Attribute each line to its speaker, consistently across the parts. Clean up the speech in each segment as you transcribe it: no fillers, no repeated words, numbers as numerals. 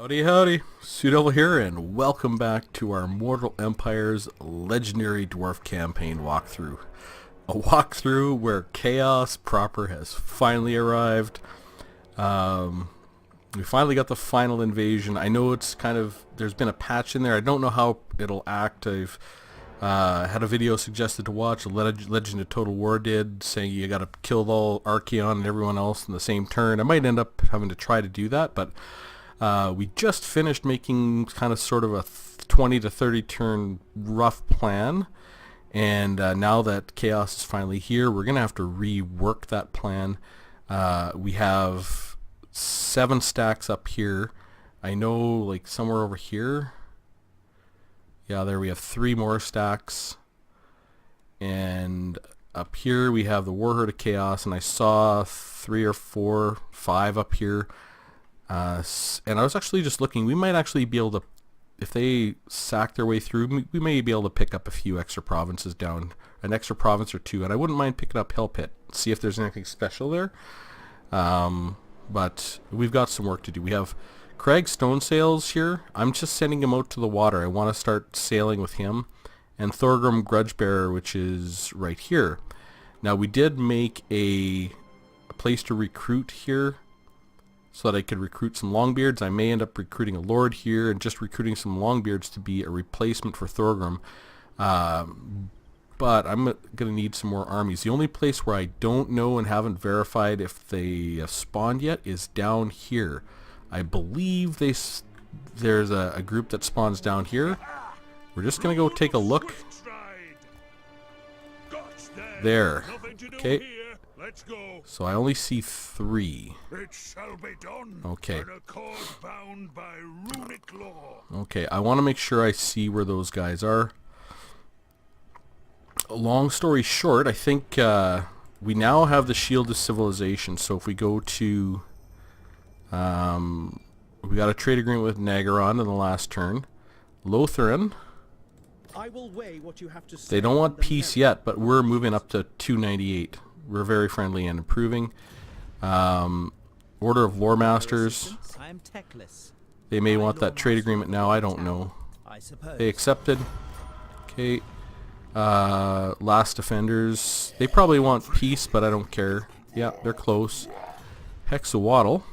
Speaker 1: Howdy howdy, Sudevil here, and welcome back to our Mortal Empire's Legendary Dwarf Campaign walkthrough. A walkthrough where Chaos proper has finally arrived. We finally got the final invasion. I know it's there's been a patch in there. I don't know how it'll act. I've had a video suggested to watch, Legend of Total War did, saying you gotta kill all Archeon and everyone else in the same turn. I might end up having to try to do that, but we just finished making sort of a 20 to 30 turn rough plan, and now that Chaos is finally here, we're going to have to rework that plan. We have 7 stacks up here. I know, like, somewhere over here. Yeah, there we have 3 more stacks. And up here we have the Warherd of Chaos, and I saw 3 or 4, 5 up here. And I was actually just looking, we might actually be able to, if they sack their way through, we may be able to pick up a few extra provinces down, an extra province or 2, and I wouldn't mind picking up Hell Pit, see if there's anything special there. But we've got some work to do. We have Craig Stone Sails here. I'm just sending him out to the water. I want to start sailing with him. And Thorgrim Grudgebearer, which is right here. Now, we did make a place to recruit here, so that I could recruit some Longbeards. I may end up recruiting a Lord here and just recruiting some Longbeards to be a replacement for Thorgrim. But I'm going to need some more armies. The only place where I don't know and haven't verified if they have spawned yet is down here. I believe there's a group that spawns down here. We're just going to go take a look. There. Okay.
Speaker 2: Let's go.
Speaker 1: So I only see 3.
Speaker 2: It shall be done.
Speaker 1: Okay.
Speaker 2: In a cause bound by runic law.
Speaker 1: Okay, I want to make sure I see where those guys are. Long story short, I think we now have the Shield of Civilization. So if we go to, we got a trade agreement with Nagaron in the last turn. Lotharin.
Speaker 3: I will weigh what you have to say.
Speaker 1: They don't want peace yet, but we're moving up to 298. We're very friendly and improving. Order of Lore Masters. They may want that trade agreement now. I don't know. They accepted. Okay. Last Defenders. They probably want peace, but I don't care. Yeah, they're close. Hexawaddle.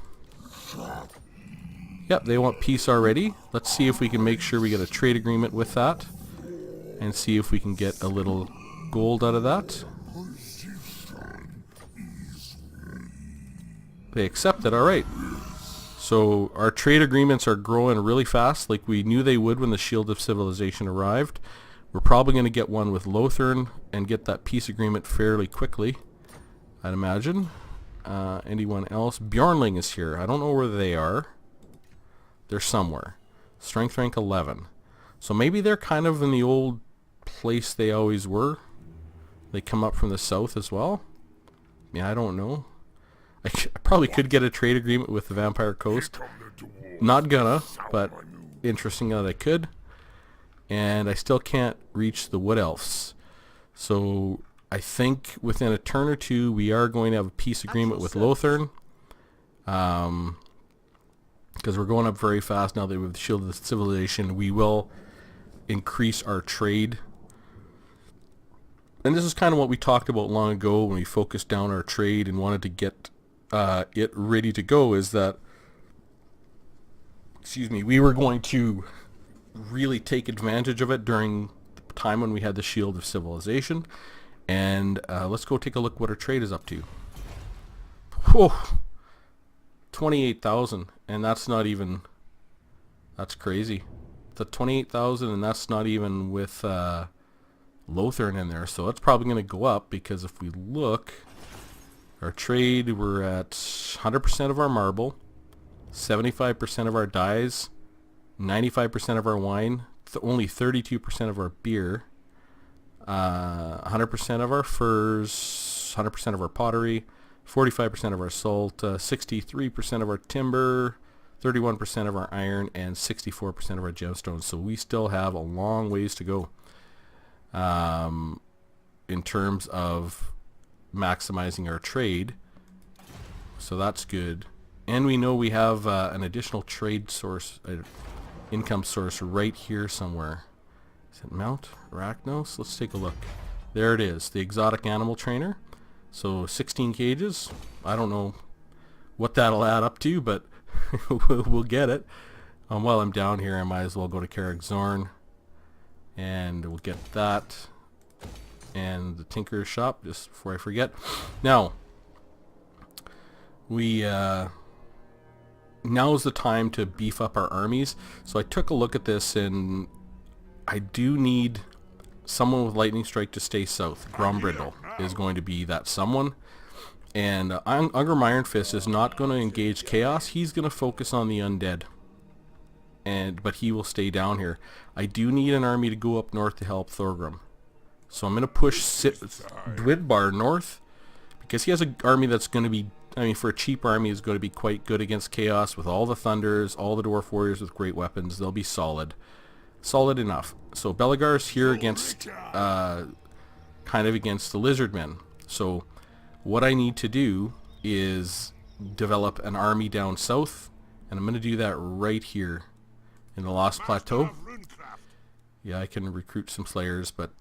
Speaker 1: Yep, they want peace already. Let's see if we can make sure we get a trade agreement with that, and see if we can get a little gold out of that. They accepted, alright. So our trade agreements are growing really fast, like we knew they would when the Shield of Civilization arrived. We're probably going to get one with Lotharin and get that peace agreement fairly quickly, I'd imagine. Anyone else? Bjornling is here. I don't know where they are. They're somewhere. Strength rank 11. So maybe they're kind of in the old place they always were. They come up from the south as well. Yeah, I don't know. I probably could get a trade agreement with the Vampire Coast. Not gonna, but interesting that I could. And I still can't reach the Wood Elves. So I think within a turn or 2 we are going to have a peace agreement with Lotharin. Because we're going up very fast now that we have the Shield of Civilization. We will increase our trade. And this is kind of what we talked about long ago when we focused down our trade and wanted to get it ready to go, is that, we were going to really take advantage of it during the time when we had the Shield of Civilization. And let's go take a look what our trade is up to. Whoa, 28,000, and that's not even, that's crazy. The 28,000, and that's not even with Lotharin in there, so it's probably going to go up, because if we look, our trade, we're at 100% of our marble, 75% of our dyes, 95% of our wine, only 32% of our beer, 100% of our furs, 100% of our pottery, 45% of our salt, 63% of our timber, 31% of our iron, and 64% of our gemstones. So we still have a long ways to go in terms of maximizing our trade. So that's good. And we know we have an additional trade source, income source right here somewhere. Is it Mount Arachnos? Let's take a look. There it is, the exotic animal trainer. So 16 cages. I don't know what that'll add up to, but we'll get it. While I'm down here, I might as well go to Carrickzorn, and we'll get that. And the Tinker's Shop, just before I forget. Now, now's the time to beef up our armies. So I took a look at this, and I do need someone with Lightning Strike to stay south. Grombrindle is going to be that someone. And Ungrim Iron Fist is not going to engage Chaos. He's going to focus on the undead. But he will stay down here. I do need an army to go up north to help Thorgrim. So I'm going to push Dwidbar north, because he has an army that's going to be, I mean, for a cheap army, is going to be quite good against Chaos with all the Thunders, all the Dwarf Warriors with great weapons. They'll be solid. Solid enough. So Belegar's here against, kind of against the Lizardmen. So what I need to do is develop an army down south, and I'm going to do that right here in the Lost Plateau. Yeah, I can recruit some Slayers, but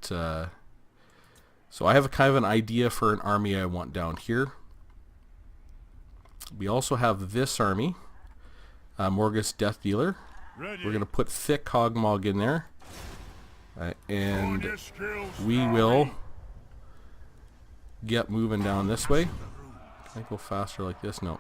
Speaker 1: so I have a kind of an idea for an army I want down here. We also have this army, Morgus Death Dealer. We're going to put thick Hogmog in there, and we will get moving down this way. Can I go faster like this? No.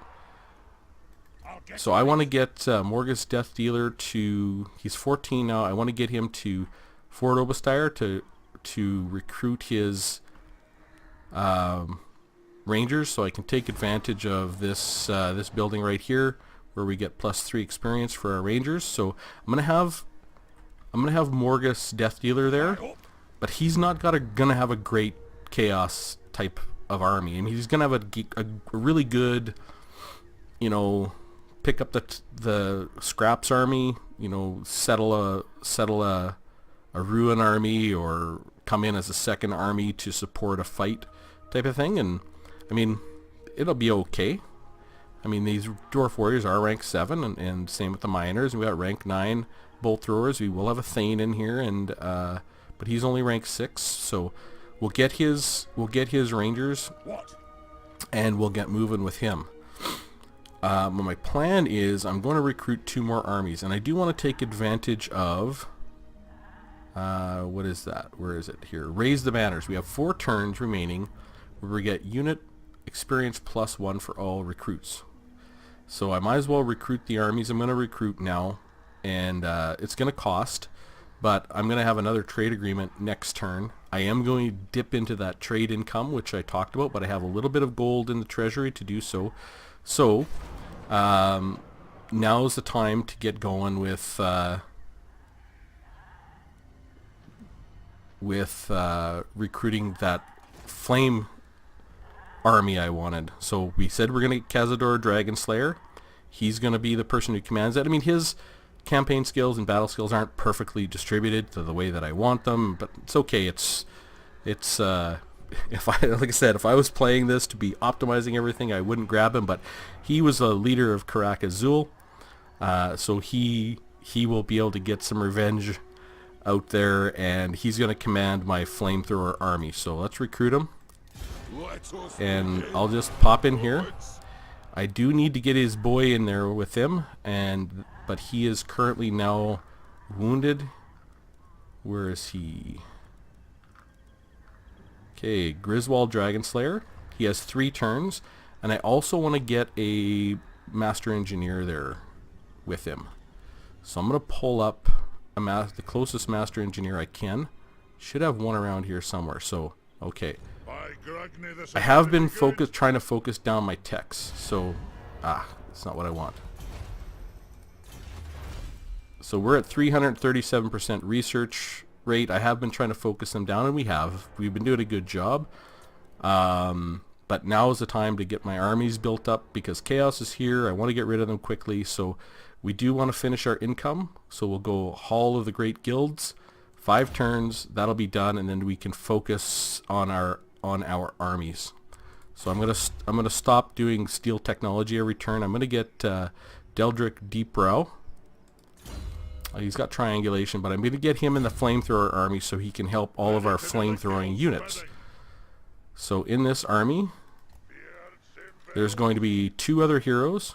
Speaker 1: So I want to get Morgus Death Dealer to, he's 14 now, I want to get him to Fort Oberstyre to recruit his Rangers, so I can take advantage of this this building right here, where we get +3 experience for our Rangers. So I'm gonna have Morgus Death Dealer there, but he's not gonna have a great Chaos type of army. I mean, he's gonna have a really good, you know, pick up the Scraps army, you know, settle a Ruin army, or come in as a second army to support a fight type of thing. And I mean, it'll be okay. I mean, these Dwarf Warriors are rank 7, and same with the Miners. We got rank 9 Bolt Throwers. We will have a Thane in here, and but he's only rank 6, so we'll get his Rangers, and we'll get moving with him. My plan is I'm going to recruit 2 more armies, and I do want to take advantage of what is that? Where is it? Here. Raise the Banners. We have 4 turns remaining where we get unit experience +1 for all recruits. So I might as well recruit the armies I'm going to recruit now, and it's going to cost, but I'm going to have another trade agreement next turn. I am going to dip into that trade income, which I talked about, but I have a little bit of gold in the treasury to do so. So now's the time to get going with recruiting that flame army I wanted. So we said we're going to get Cazador Dragon Slayer. He's going to be the person who commands that. I mean, his campaign skills and battle skills aren't perfectly distributed to the way that I want them, but it's okay. It's if I, like I said, if I was playing this to be optimizing everything, I wouldn't grab him, but he was a leader of Karak Azul, so he will be able to get some revenge out there, and he's going to command my flamethrower army. So let's recruit him, and I'll just pop in here. I do need to get his boy in there with him, but he is currently now wounded. Where is he? Okay, Griswold Dragon Slayer. He has 3 turns, and I also want to get a Master Engineer there with him. So I'm going to pull up the closest Master Engineer I can. Should have one around here somewhere. So, okay. I have been trying to focus down my techs. So, that's not what I want. So we're at 337% research rate. I have been trying to focus them down, and we've been doing a good job. But now is the time to get my armies built up, because Chaos is here. I want to get rid of them quickly, so we do want to finish our income. So we'll go Hall of the Great Guilds, 5 turns, that'll be done, and then we can focus on our armies. So I'm gonna stop doing steel technology every turn. I'm gonna get Deldrick Deep Brow. He's got triangulation, but I'm gonna get him in the flamethrower army so he can help all of our flamethrowing units. So in this army, there's going to be 2 other heroes,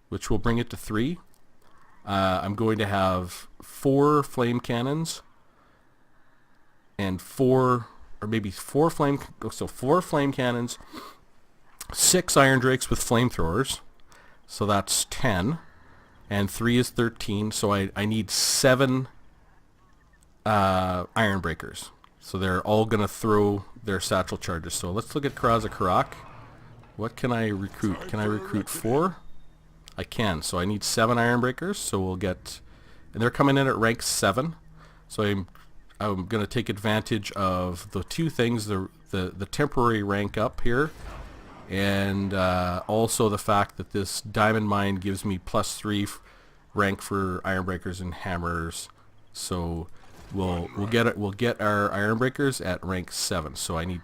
Speaker 1: which will bring it to 3. I'm going to have 4 flame cannons and 4 flame cannons, 6 iron drakes with flamethrowers, so that's 10, and 3 is 13. So I need 7 iron breakers. So they're all gonna throw their satchel charges. So let's look at Karaza Karak. What can I recruit? Can I recruit 4? I can. So I need 7 iron breakers. So we'll get, and they're coming in at rank 7. So I'm going to take advantage of the 2 things, the temporary rank up here, and also the fact that this diamond mine gives me +3 rank for iron breakers and hammers. So we'll get our iron breakers at rank 7. So I need,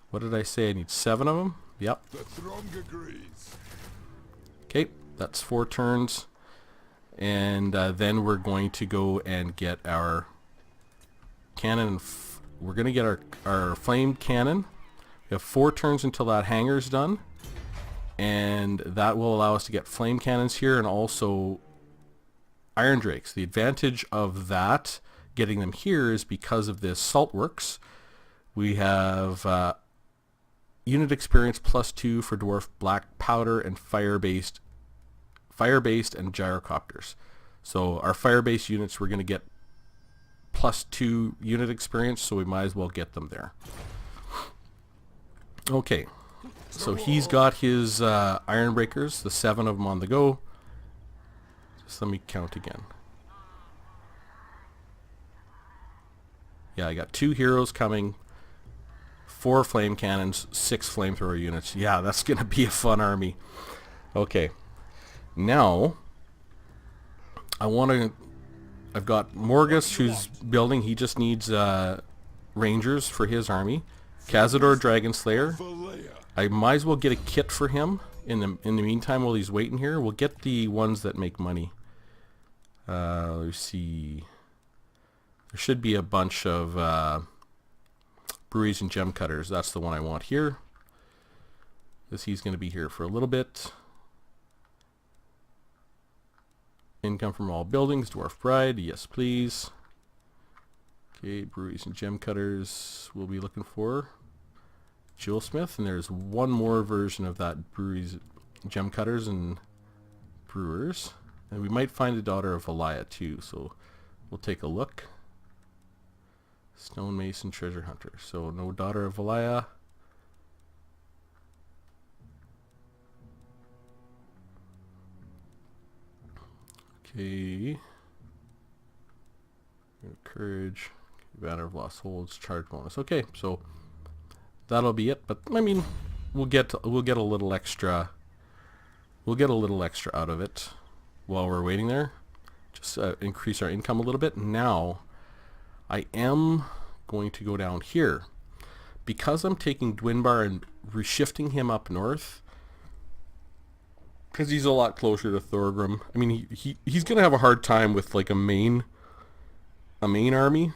Speaker 1: what did I say? I need 7 of them. Yep.
Speaker 2: The throng agrees.
Speaker 1: Okay, that's 4 turns, and then we're going to go and get our cannon. We're going to get our flame cannon. We have 4 turns until that hangar's done, and that will allow us to get flame cannons here and also iron drakes. The advantage of that, getting them here, is because of this Saltworks. We have unit experience +2 for Dwarf Black Powder and fire-based and gyrocopters. So our fire-based units, we're going to get +2 unit experience, so we might as well get them there. Okay, so he's got his iron breakers, the 7 of them on the go. Just let me count again. Yeah, I got 2 heroes coming, 4 flame cannons, 6 flamethrower units. Yeah, that's gonna be a fun army. Okay, now I've got Morgus, who's building. He just needs rangers for his army. Cazador Dragon Slayer. I might as well get a kit for him in the meantime while he's waiting here. We'll get the ones that make money. Let's see. There should be a bunch of breweries and gem cutters. That's the one I want here, because he's going to be here for a little bit. Income from all buildings. Dwarf Bride. Yes, please. Okay, breweries and gem cutters we'll be looking for. Jewelsmith, and there's one more version of that, breweries, gem cutters and brewers. And we might find a daughter of Elia too, so we'll take a look. Stonemason treasure hunter. So no daughter of Elia. Okay. Courage. Banner of Lost Holds. Charge bonus. Okay, so that'll be it. But I mean, we'll get a little extra. We'll get a little extra out of it while we're waiting there. Just increase our income a little bit. Now, I am going to go down here because I'm taking Dwinbar and reshifting him up north, because he's a lot closer to Thorgrim. I mean, he's gonna have a hard time with like a main army,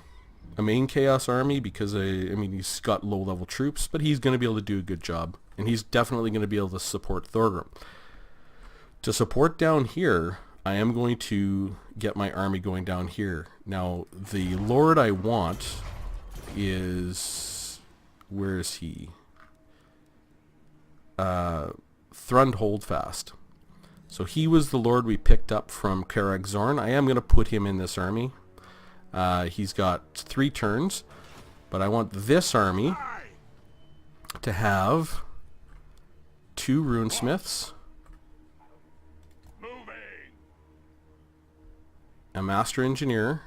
Speaker 1: a main chaos army, because I mean, he's got low level troops, but he's gonna be able to do a good job, and he's definitely gonna be able to support Thorgrim. To support down here, I am going to get my army going down here. Now, the lord I want is, where is he? Thrund Holdfast. So he was the lord we picked up from Karag Zorn. I am going to put him in this army. He's got 3 turns, but I want this army to have 2 runesmiths, a master engineer,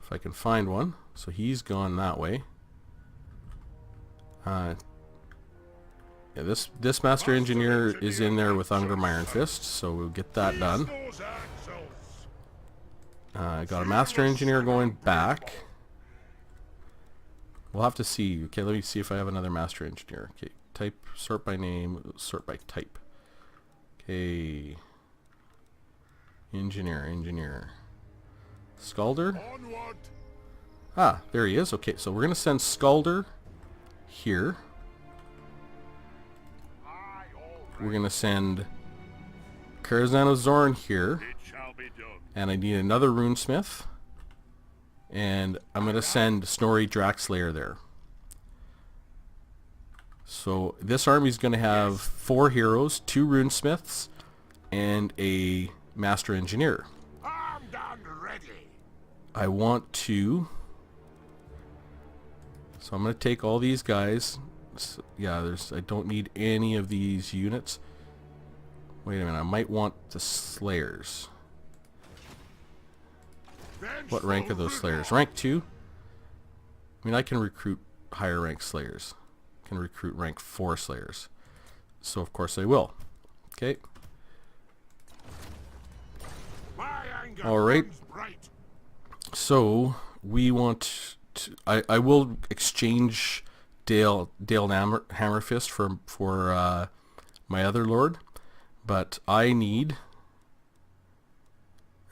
Speaker 1: if I can find one. So he's gone that way. Yeah, this master engineer is in there with Ungrim Iron Fist, so we'll get that done. Got a master engineer going back. We'll have to see. Okay, let me see if I have another master engineer. Okay, type, sort by name, sort by type. Okay. Engineer. Scalder?
Speaker 2: Onward.
Speaker 1: Ah, there he is. Okay, so we're going to send Scalder here. We're going to send Karazhan of Zorn here.
Speaker 2: It shall be done.
Speaker 1: And I need another runesmith. And I'm going to send Snorri Draxlayer there. So this army is going to have 4 heroes, 2 runesmiths, and a master engineer.
Speaker 2: Armed and ready.
Speaker 1: I want to... So I'm going to take all these guys. So, yeah, I don't need any of these units. Wait a minute, I might want the Slayers. What rank are those Slayers? Rank 2? I mean, I can recruit higher rank Slayers. I can recruit rank 4 Slayers. So of course I will. Okay. Alright. So we want to, I will exchange Dale Hammerfist for my other lord, but I need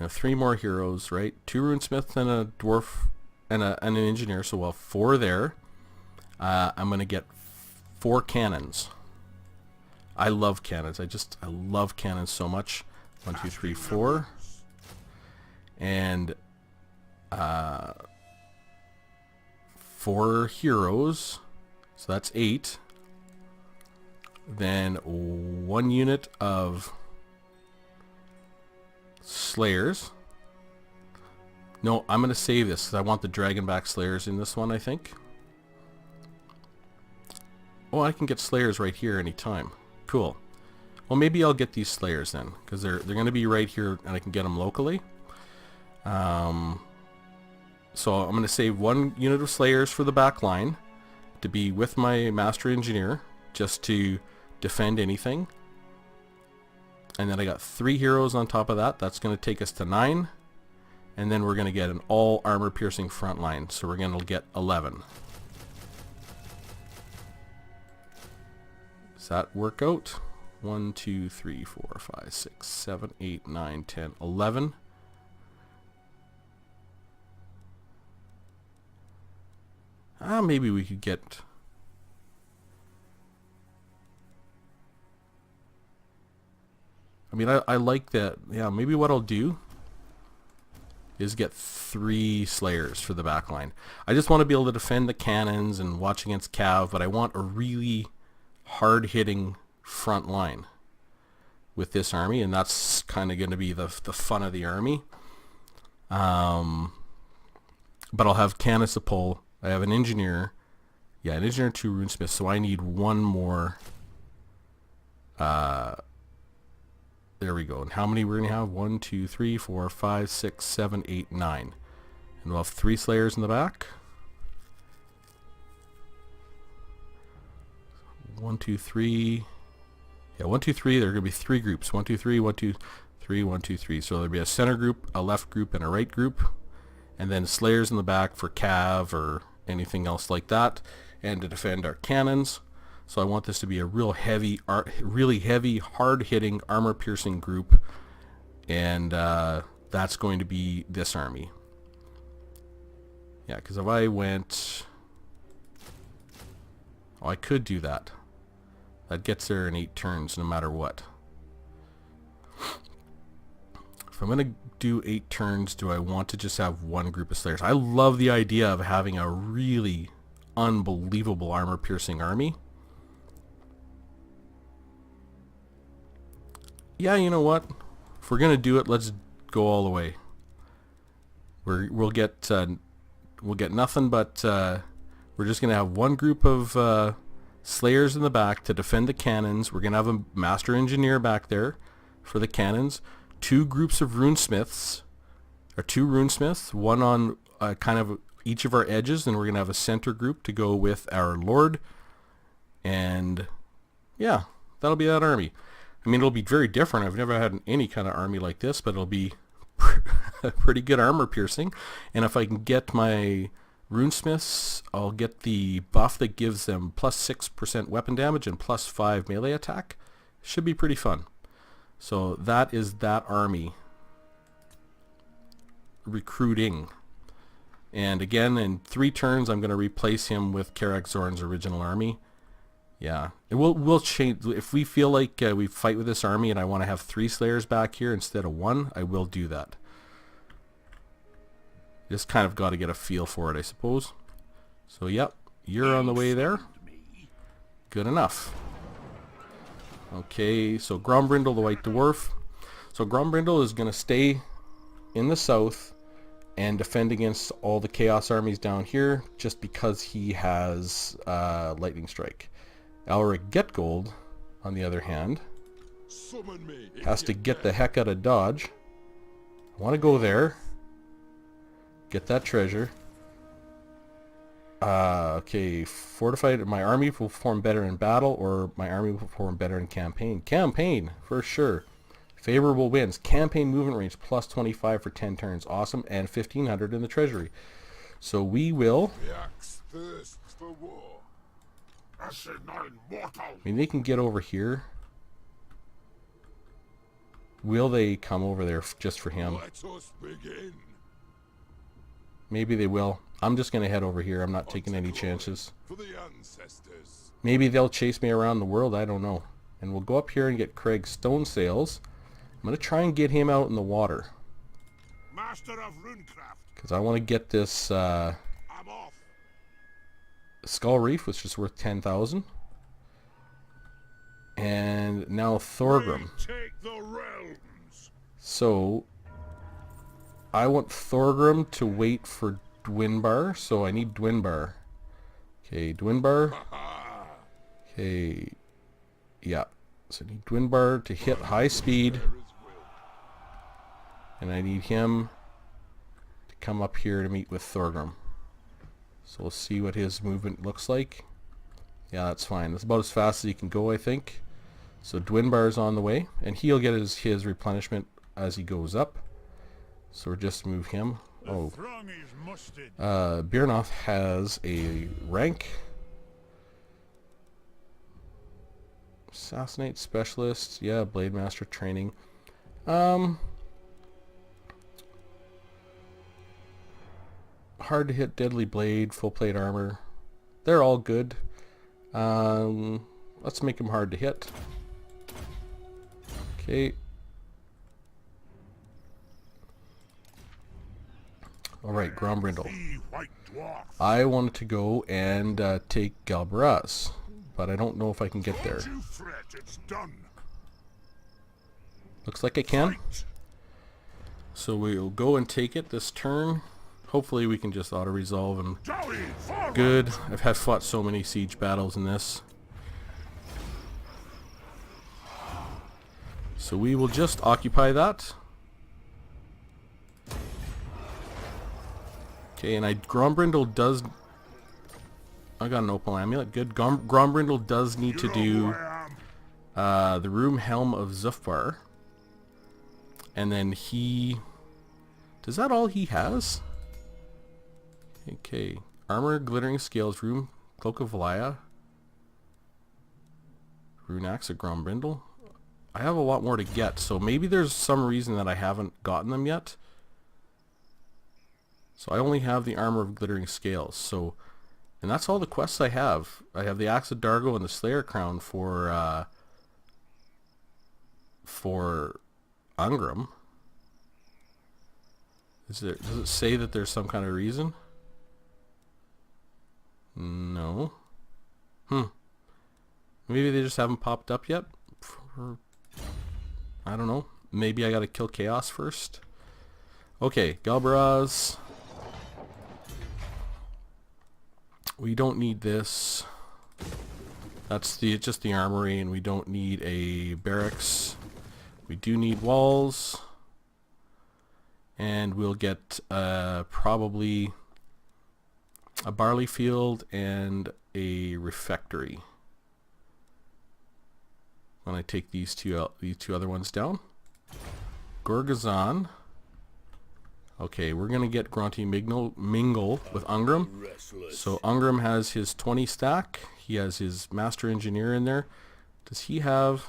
Speaker 1: 3 more heroes, right? 2 runesmiths and a dwarf and an engineer, so we'll have 4 there. I'm gonna get 4 cannons. I love cannons. I love cannons so much. 1, 2, 3, 4. And 4 heroes, so that's 8. Then 1 unit of Slayers. No, I'm going to save this because I want the Dragonback Slayers in this one, I think. Oh, I can get Slayers right here anytime. Cool. Well, maybe I'll get these Slayers then, because they're going to be right here and I can get them locally. So I'm going to save 1 unit of Slayers for the back line to be with my Master Engineer, just to defend anything. And then I got 3 heroes on top of that. That's going to take us to 9. And then we're going to get an all armor piercing front line. So we're going to get 11. Does that work out? 1, 2, 3, 4, 5, 6, 7, 8, 9, 10, 11. Maybe we could get... I mean, I like that. Yeah, maybe what I'll do is get 3 Slayers for the back line. I just want to be able to defend the cannons and watch against Cav, but I want a really hard-hitting front line with this army, and that's kind of going to be the fun of the army. But I'll have cannons to pull. I have an engineer. Yeah, an engineer and 2 runesmiths, so I need 1 more... there we go. And how many we're going to have? 1, 2, 3, 4, 5, 6, 7, 8, 9. And we'll have 3 Slayers in the back. 1, 2, 3. Yeah, 1, 2, 3. There are going to be 3 groups. 1, 2, 3, 1, 2, 3, 1, 2, 3. So there'll be a center group, a left group, and a right group. And then Slayers in the back for Cav or anything else like that. And to defend our cannons. So I want this to be a real heavy, really heavy, hard-hitting, armor-piercing group, and that's going to be this army. Yeah, because if I went... Oh, I could do that. That gets there in 8 turns, no matter what. If I'm going to do 8 turns, do I want to just have 1 group of Slayers? I love the idea of having a really unbelievable armor-piercing army. Yeah, you know what? If we're gonna do it, let's go all the way. We'll get nothing but we're just gonna have 1 group of Slayers in the back to defend the cannons. We're gonna have a Master Engineer back there for the cannons. 2 groups of runesmiths, or 2 runesmiths, 1 on kind of each of our edges, and we're gonna have a center group to go with our Lord. And yeah, that'll be that army. I mean, it'll be very different. I've never had any kind of army like this, but it'll be pretty good armor piercing. And if I can get my Runesmiths, I'll get the buff that gives them plus 6% weapon damage and plus 5 melee attack. Should be pretty fun. So that is that army recruiting. And again, in 3 turns, I'm going to replace him with Karak Zorn's original army. Yeah, we'll change. If we feel like we fight with this army and I want to have 3 Slayers back here instead of 1, I will do that. Just kind of got to get a feel for it, I suppose. So, yep, you're on the way there. Good enough. Okay, so Grombrindle, the White Dwarf. So Grombrindle is going to stay in the south and defend against all the Chaos armies down here, just because he has Lightning Strike. Elric Getgold, on the other hand, has to get the heck out of Dodge. I want to go there. Get that treasure. Okay, fortified. My army will perform better in battle, or my army will perform better in campaign. Campaign, for sure. Favorable wins. Campaign movement range plus 25 for 10 turns. Awesome. And 1,500 in the treasury. So we will... I mean, they can get over here. Will they come over there just for him?
Speaker 2: Let us begin.
Speaker 1: Maybe they will. I'm just going to head over here. I'm not taking any chances.
Speaker 2: For the ancestors.
Speaker 1: Maybe they'll chase me around the world. I don't know. And we'll go up here and get Craig Stone Sails. I'm going to try and get him out in the water.
Speaker 2: Master of Runecraft.
Speaker 1: Because I want to get this
Speaker 2: I'm off.
Speaker 1: Skull Reef, which is worth 10,000. And now Thorgrim.
Speaker 2: Take the realms.
Speaker 1: So I want Thorgrim to wait for Dwinbar, so I need Dwinbar. Okay, Dwinbar. Okay, yeah. So I need Dwinbar to hit high speed. And I need him to come up here to meet with Thorgrim. So we'll see what his movement looks like. Yeah, that's fine. That's about as fast as he can go, I think. So Dwinbar's on the way, and he'll get his replenishment as he goes up. So we'll just move him. Oh, Birnoth has a rank. Assassinate Specialist. Yeah, Blade Master training. Hard to hit, Deadly Blade, Full Plate Armor. They're all good. Let's make them hard to hit. Okay. Alright, Grombrindle. I wanted to go and take Galbaraz, but I don't know if I can get there. Looks like I can. So we'll go and take it this turn. Hopefully we can just auto-resolve him. Good. I've fought so many siege battles in this. So we will just occupy that. Okay, and Grombrindle does... I got an Opal Amulet. Good. Grombrindle does need to do the Room Helm of Zufbar. And then he... Does that all he has? Okay. Armor, Glittering Scales, Room, Cloak of Valaya. Rune Axe of Grombrindle. I have a lot more to get, so maybe there's some reason that I haven't gotten them yet. So I only have the Armor of Glittering Scales, so... And that's all the quests I have. I have the Axe of Dargo and the Slayer Crown for Ungram. Does it say that there's some kind of reason? No. Maybe they just haven't popped up yet? I don't know. Maybe I gotta kill Chaos first. Okay, Galbaraz. We don't need this. That's just the armory, and we don't need a barracks. We do need walls. And we'll get probably a barley field and a refectory when I take these two other ones down. Gorgazon. Okay, we're gonna get Grunty mingle with Ungram. So Ungram has his 20 stack. He has his Master Engineer in there. Does he have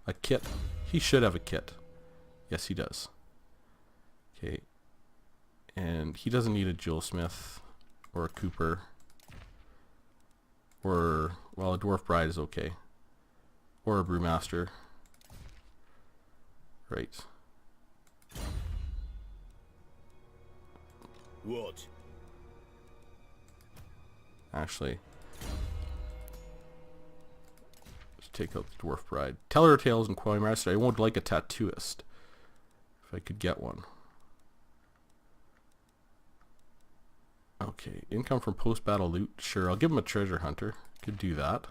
Speaker 1: a kit? He should have a kit. Yes, he does. Okay. And he doesn't need a Jewel Smith or a Cooper. Or, well, a Dwarf Bride is okay. Or a Brewmaster. Right.
Speaker 4: What?
Speaker 1: Actually, let's take out the Dwarf Bride. Teller Tales and Quarry Master. I won't like a tattooist. If I could get one. Okay, income from post-battle loot. Sure, I'll give him a treasure hunter. Could do that.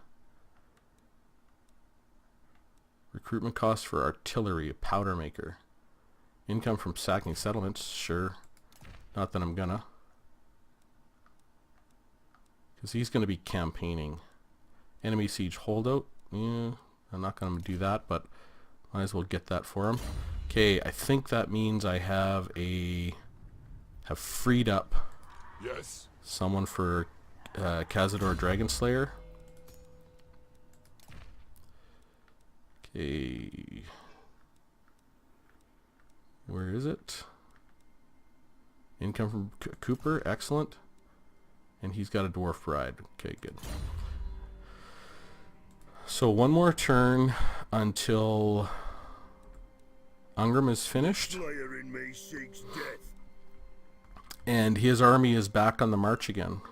Speaker 1: Recruitment costs for artillery, a powder maker. Income from sacking settlements. Sure. Not that I'm gonna. Because he's gonna be campaigning. Enemy siege holdout. Yeah, I'm not gonna do that, but might as well get that for him. Okay, I think that means I have freed up
Speaker 2: Yes.
Speaker 1: someone for Cazador Dragonslayer. Okay. Where is it? Income from Cooper, excellent. And he's got a Dwarf Bride. Okay, good. So one more turn until Ungram is finished.
Speaker 4: Slayer in me seeks death.
Speaker 1: And his army is back on the march again.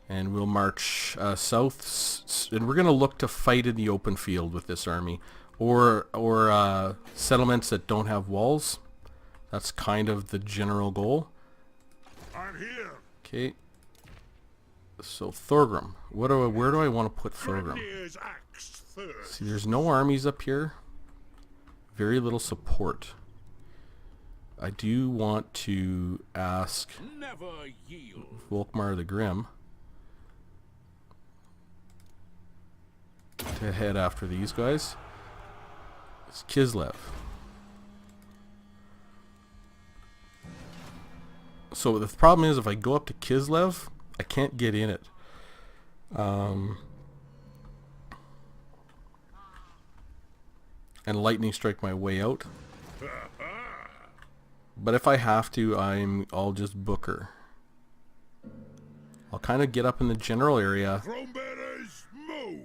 Speaker 1: And we'll march south, and we're going to look to fight in the open field with this army. Or settlements that don't have walls. That's kind of the general goal.
Speaker 2: I'm here.
Speaker 1: Okay. So Thorgrim. Where do I want to put Thorgrim?
Speaker 2: Grenadier's axe first.
Speaker 1: See, there's no armies up here. Very little support. I do want to ask
Speaker 2: Never yield.
Speaker 1: Volkmar the Grim to head after these guys. It's Kislev. So the problem is, if I go up to Kislev, I can't get in it. And lightning strike my way out. But if I have to, I'll just booker. I'll kind of get up in the general area.
Speaker 2: Throne bearers, move.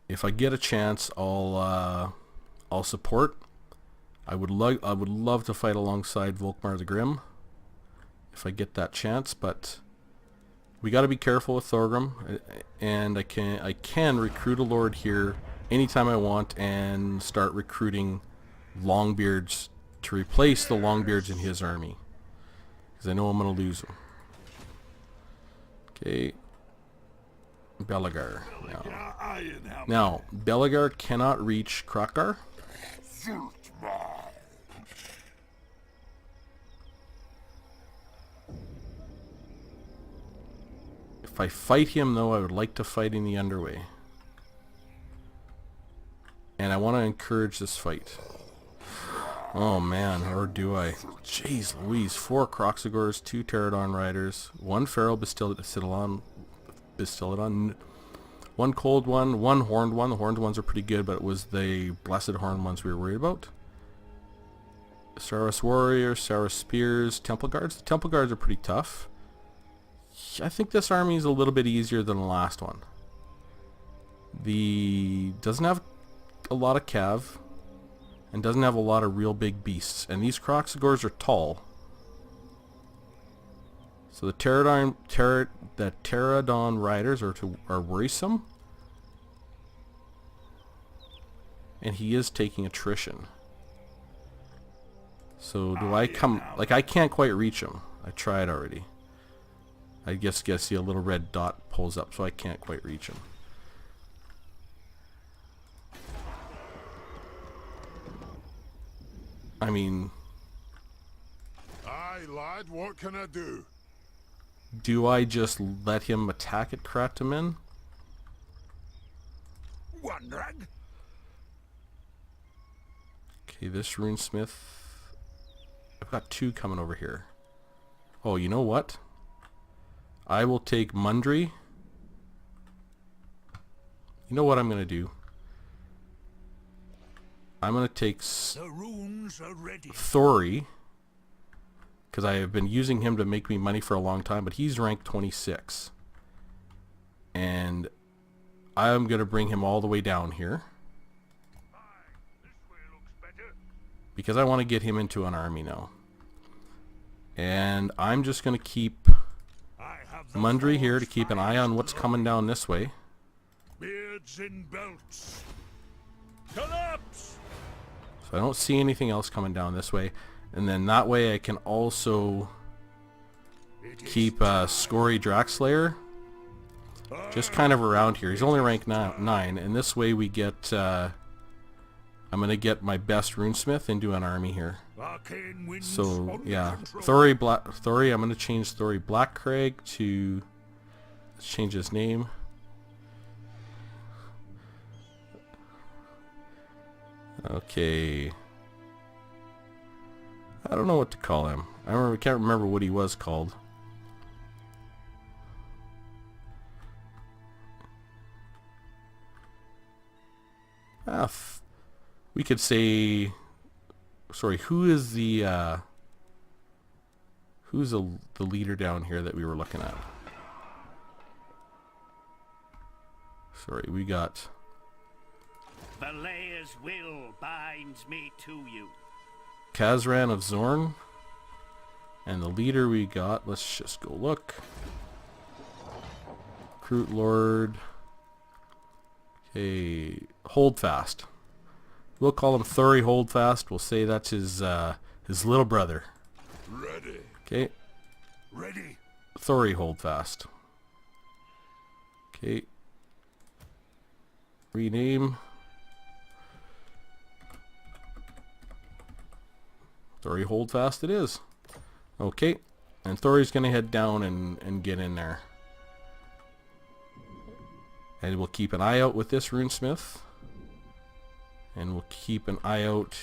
Speaker 1: If I get a chance, I'll support. I would love to fight alongside Volkmar the Grim if I get that chance, but we got to be careful with Thorgrim, and I can recruit a lord here anytime I want and start recruiting Longbeards to replace the Longbeards in his army, because I know I'm going to lose them. Okay, Belagar. Now, Belagar cannot reach Krakar. If I fight him, though, I would like to fight in the underway. And I want to encourage this fight. Oh man, or do I? Jeez Louise, 4 Croxagors, 2 Pterodon Riders, 1 Feral Bastillodon, 1 Cold one, 1 Horned one. The Horned ones are pretty good, but it was the Blessed Horned ones we were worried about. Saurus Warrior, Saurus Spears, Temple Guards. The Temple Guards are pretty tough. I think this army is a little bit easier than the last one. Doesn't have a lot of cav, and doesn't have a lot of real big beasts. And these Croxagors are tall. So the Pterodon Riders are worrisome. And he is taking attrition. So do I come... Like, I can't quite reach him. I tried already. I guess see a little red dot pulls up, so I can't quite reach him. I mean...
Speaker 2: Aye, lad, what can I do?
Speaker 1: Do I just let him attack at Kratamin?
Speaker 2: One rag.
Speaker 1: Okay, this runesmith... I've got 2 coming over here. Oh, you know what? I will take Mundry. You know what I'm going to do? I'm going to take
Speaker 2: The runes are ready.
Speaker 1: Thori, because I have been using him to make me money for a long time, but he's ranked 26. And I'm going to bring him all the way down here,
Speaker 2: This way looks better.
Speaker 1: because I want to get him into an army now. And I'm just going to keep
Speaker 2: I have the
Speaker 1: Mundry here to
Speaker 2: forge
Speaker 1: keep an eye on what's
Speaker 2: fire's
Speaker 1: coming down this way.
Speaker 2: beards in belts. Collapse!
Speaker 1: So I don't see anything else coming down this way. And then that way I can also
Speaker 2: It is
Speaker 1: keep Scory Draxlayer just kind of around here. He's only rank 9, and this way we get... I'm going to get my best runesmith into an army here.
Speaker 2: arcane winds
Speaker 1: So,
Speaker 2: under
Speaker 1: yeah.
Speaker 2: control.
Speaker 1: Thori, I'm going to change Thori Blackcrag to... Let's change his name. Okay. I don't know what to call him. I can't remember what he was called. We could say... Sorry, who's the leader down here that we were looking at? Sorry, we got...
Speaker 5: Valea's will binds me to you.
Speaker 1: Kazran of Zorn. And the leader we got, let's just go look. Recruit Lord. Okay, Holdfast. We'll call him Thuri Holdfast. We'll say that's his little brother.
Speaker 2: Ready.
Speaker 1: Okay,
Speaker 2: Ready.
Speaker 1: Thuri Holdfast. Okay. Rename. Thori Holdfast it is. Okay. And Thori's going to head down and get in there. And we'll keep an eye out with this runesmith. And we'll keep an eye out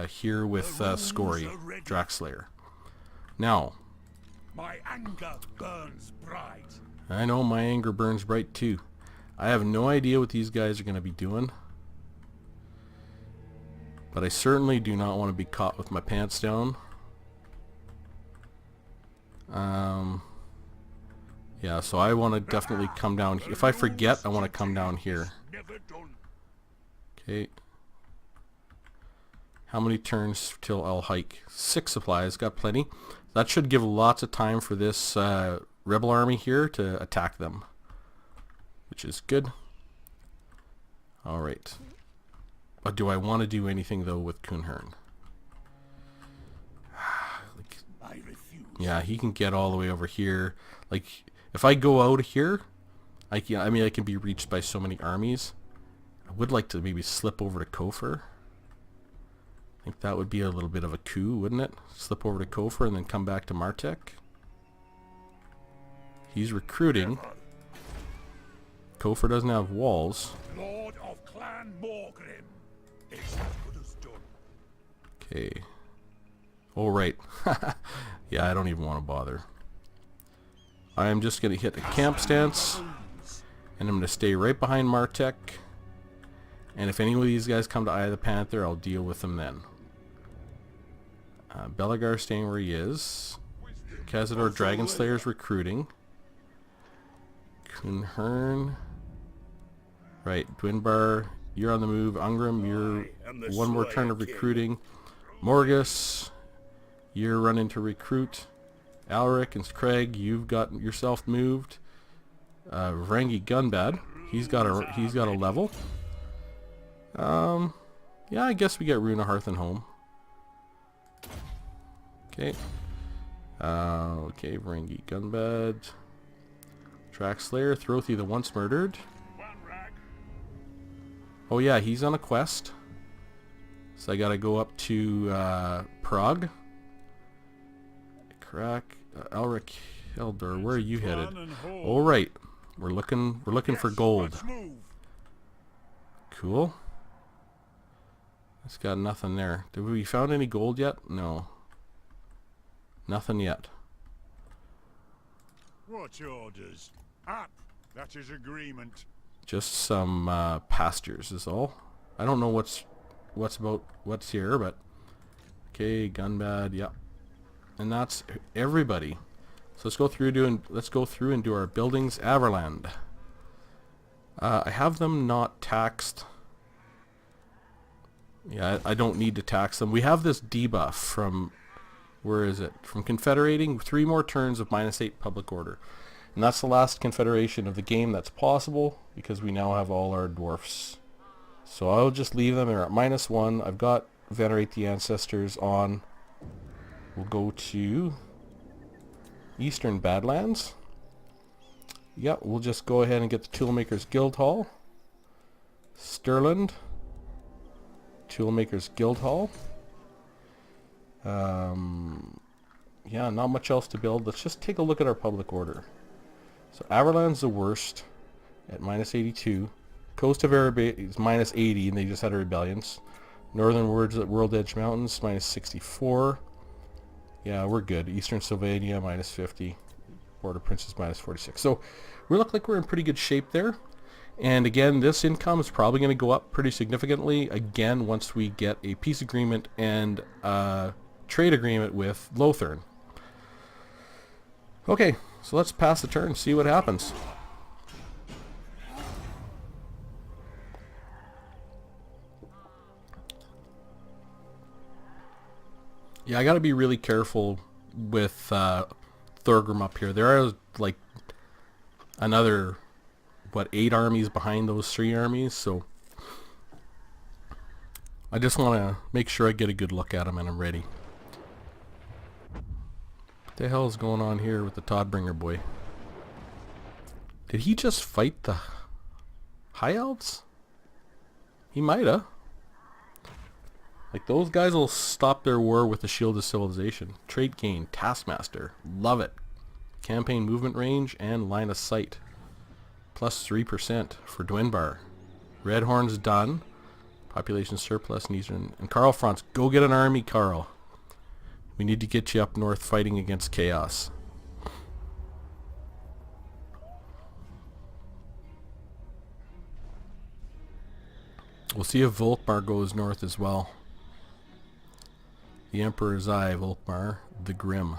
Speaker 1: here with Scory Draxlayer. Now,
Speaker 2: My anger burns bright.
Speaker 1: I know my anger burns bright too. I have no idea what these guys are going to be doing. But I certainly do not want to be caught with my pants down. Yeah, so I want to definitely come down. If I forget, I want to come down here.
Speaker 2: Never done.
Speaker 1: Okay. How many turns till I'll hike? 6 supplies, got plenty. That should give lots of time for this rebel army here to attack them, which is good. Alright. But do I want to do anything though with Kunhern?
Speaker 2: I refuse.
Speaker 1: Yeah, he can get all the way over here. Like, if I go out here, I can be reached by so many armies. I would like to maybe slip over to Kofur. I think that would be a little bit of a coup, wouldn't it? Slip over to Kofur and then come back to Martek. He's recruiting. Kofur doesn't have walls.
Speaker 2: Lord of Clan Morgrim. It's as good as done.
Speaker 1: Okay. Oh, right. Yeah, I don't even want to bother. I am just going to hit a camp stance. And I'm going to stay right behind Martek. And if any of these guys come to Eye of the Panther, I'll deal with them then. Belagar staying where he is. Cazador Dragonslayer's recruiting. Kunhern. Right, Dwinbar, you're on the move. Ungram, you're one more turn of recruiting. Morgus, you're running to recruit. Alric and Craig, you've got yourself moved. Rangi Gunbad, he's got a level. Yeah, I guess we get Runa Hearth and Home. Okay. Okay, Rangi Gunbad. Draxlayer, Throthy the Once Murdered.
Speaker 2: One rag.
Speaker 1: Oh yeah, he's on a quest. So I gotta go up to Prague. Crack, Elric Eldor, where are you headed? All right, we're looking for gold.
Speaker 2: Let's move.
Speaker 1: Cool. It's got nothing there. Did we found any gold yet? No. Nothing yet.
Speaker 2: What orders? Up! That is agreement.
Speaker 1: Just some pastures is all. I don't know what's here, but okay, Gunbad, yeah, and that's everybody. So let's go through and do our buildings. Averland. I have them not taxed. Yeah, I don't need to tax them. We have this debuff from, where is it? From Confederating, 3 more turns of -8 public order. And that's the last Confederation of the game that's possible, because we now have all our dwarfs. So I'll just leave them. They're at -1. I've got Venerate the Ancestors on. We'll go to Eastern Badlands. Yep, we'll just go ahead and get the Toolmakers Guild Hall. Stirland. Toolmakers Guild Hall. Yeah, not much else to build. Let's just take a look at our public order. So Averland's the worst at -82. Coast of Arabia is -80, and they just had a rebellions. Northern World Edge Mountains -64. Yeah, we're good. Eastern Sylvania -50. Border Princes -46. So we look like we're in pretty good shape there. And again, this income is probably going to go up pretty significantly again once we get a peace agreement and a trade agreement with Lothern. Okay, so let's pass the turn and see what happens. Yeah, I got to be really careful with Thorgrim up here. There are like another, what, 8 armies behind those 3 armies, so I just want to make sure I get a good look at them and I'm ready. What the hell is going on here with the Todbringer boy? Did he just fight the High Elves? He mighta. Like, those guys will stop their war with the Shield of Civilization. Trait gain, Taskmaster, love it. Campaign movement range and line of sight. Plus 3% for Dwinbar. Redhorn's done. Population surplus in Eastern. And Karl Franz, go get an army, Karl. We need to get you up north fighting against Chaos. We'll see if Volkmar goes north as well. The Emperor's Eye, Volkmar, the Grim.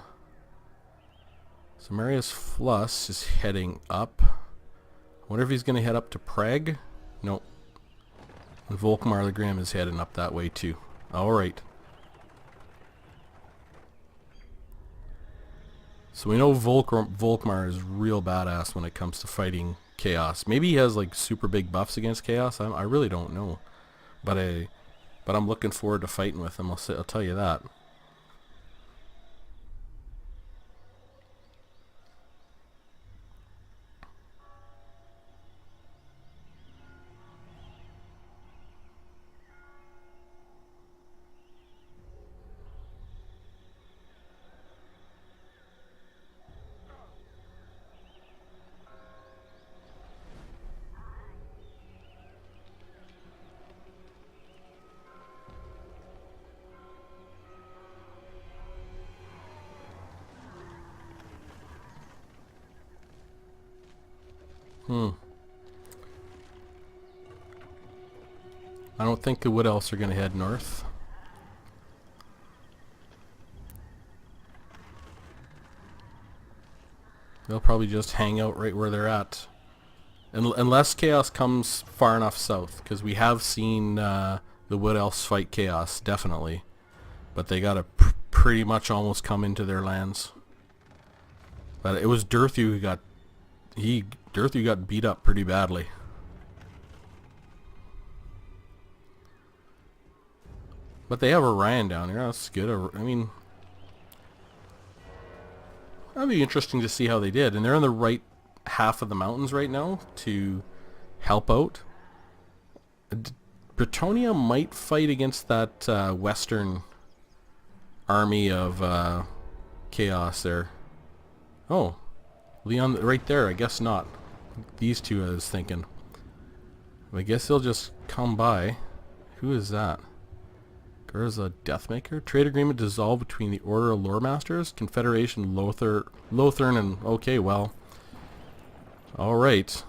Speaker 1: Samaria's Fluss is heading up. I wonder if he's going to head up to Prague? Nope. And Volkmar the Grim is heading up that way too. Alright. So we know Volkmar is real badass when it comes to fighting Chaos. Maybe he has like super big buffs against Chaos. I really don't know. But I'm looking forward to fighting with him. I'll tell you that. I don't think the Wood Elves are going to head north. They'll probably just hang out right where they're at. Unless Chaos comes far enough south, because we have seen the Wood Elves fight Chaos, definitely. But they got to pretty much almost come into their lands. But it was Durthu who got... Durthu got beat up pretty badly. But they have Orion down here. That's good. I mean, that'd be interesting to see how they did. And they're in the right half of the mountains right now to help out. Bretonia might fight against that western army of Chaos there. Oh, Leon right there. I guess not. These two I was thinking. I guess they'll just come by. Who is that? Garza Deathmaker? Trade agreement dissolved between the Order of Lore Masters, Confederation Lothern, and... Okay, well, Alright.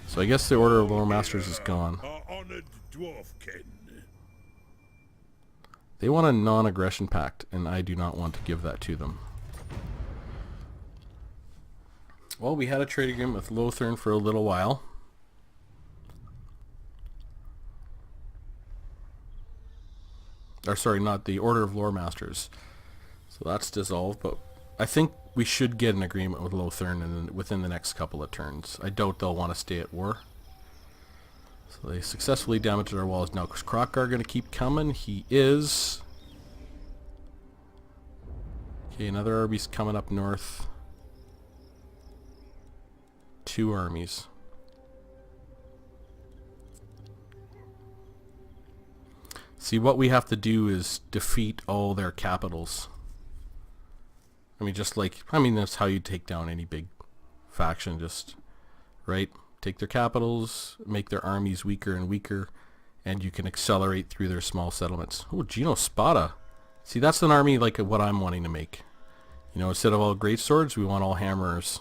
Speaker 1: So I guess the Order of Lore Masters is gone.
Speaker 4: Our honored dwarfkin.
Speaker 1: They want a non-aggression pact, and I do not want to give that to them. Well, we had a trade agreement with Lothern for a little while. Or sorry, not the Order of Lore Masters. So that's dissolved, but I think we should get an agreement with Lothern within the next couple of turns. I doubt they'll want to stay at war. So they successfully damaged our walls. Now, is Krokkar going to keep coming? He is. Okay, another army's coming up north. 2 armies. See, what we have to do is defeat all their capitals. I mean, that's how you take down any big faction, just, right? Take their capitals, make their armies weaker and weaker, and you can accelerate through their small settlements. Oh, Geno Spada. See, that's an army like what I'm wanting to make. You know, instead of all great swords, we want all hammerers.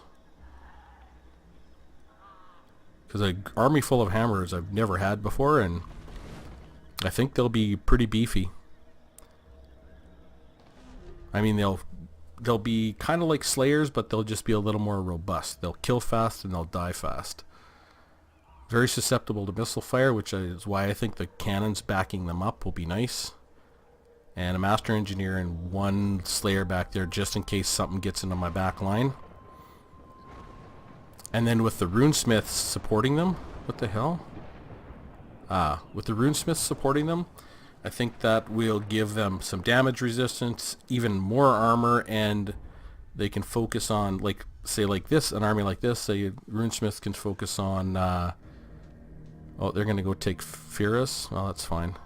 Speaker 1: Because an army full of hammerers I've never had before, and I think they'll be pretty beefy. I mean, they'll be kind of like slayers, but they'll just be a little more robust. They'll kill fast and they'll die fast. Very susceptible to missile fire, which is why I think the cannons backing them up will be nice. And a master engineer and 1 slayer back there just in case something gets into my back line. And then with the runesmiths supporting them, what the hell? With the runesmiths supporting them, I think that will give them some damage resistance, even more armor, and they can focus on, like, say like this, an army like this, say runesmiths can focus on, oh, they're going to go take Fyrus. Well, that's fine.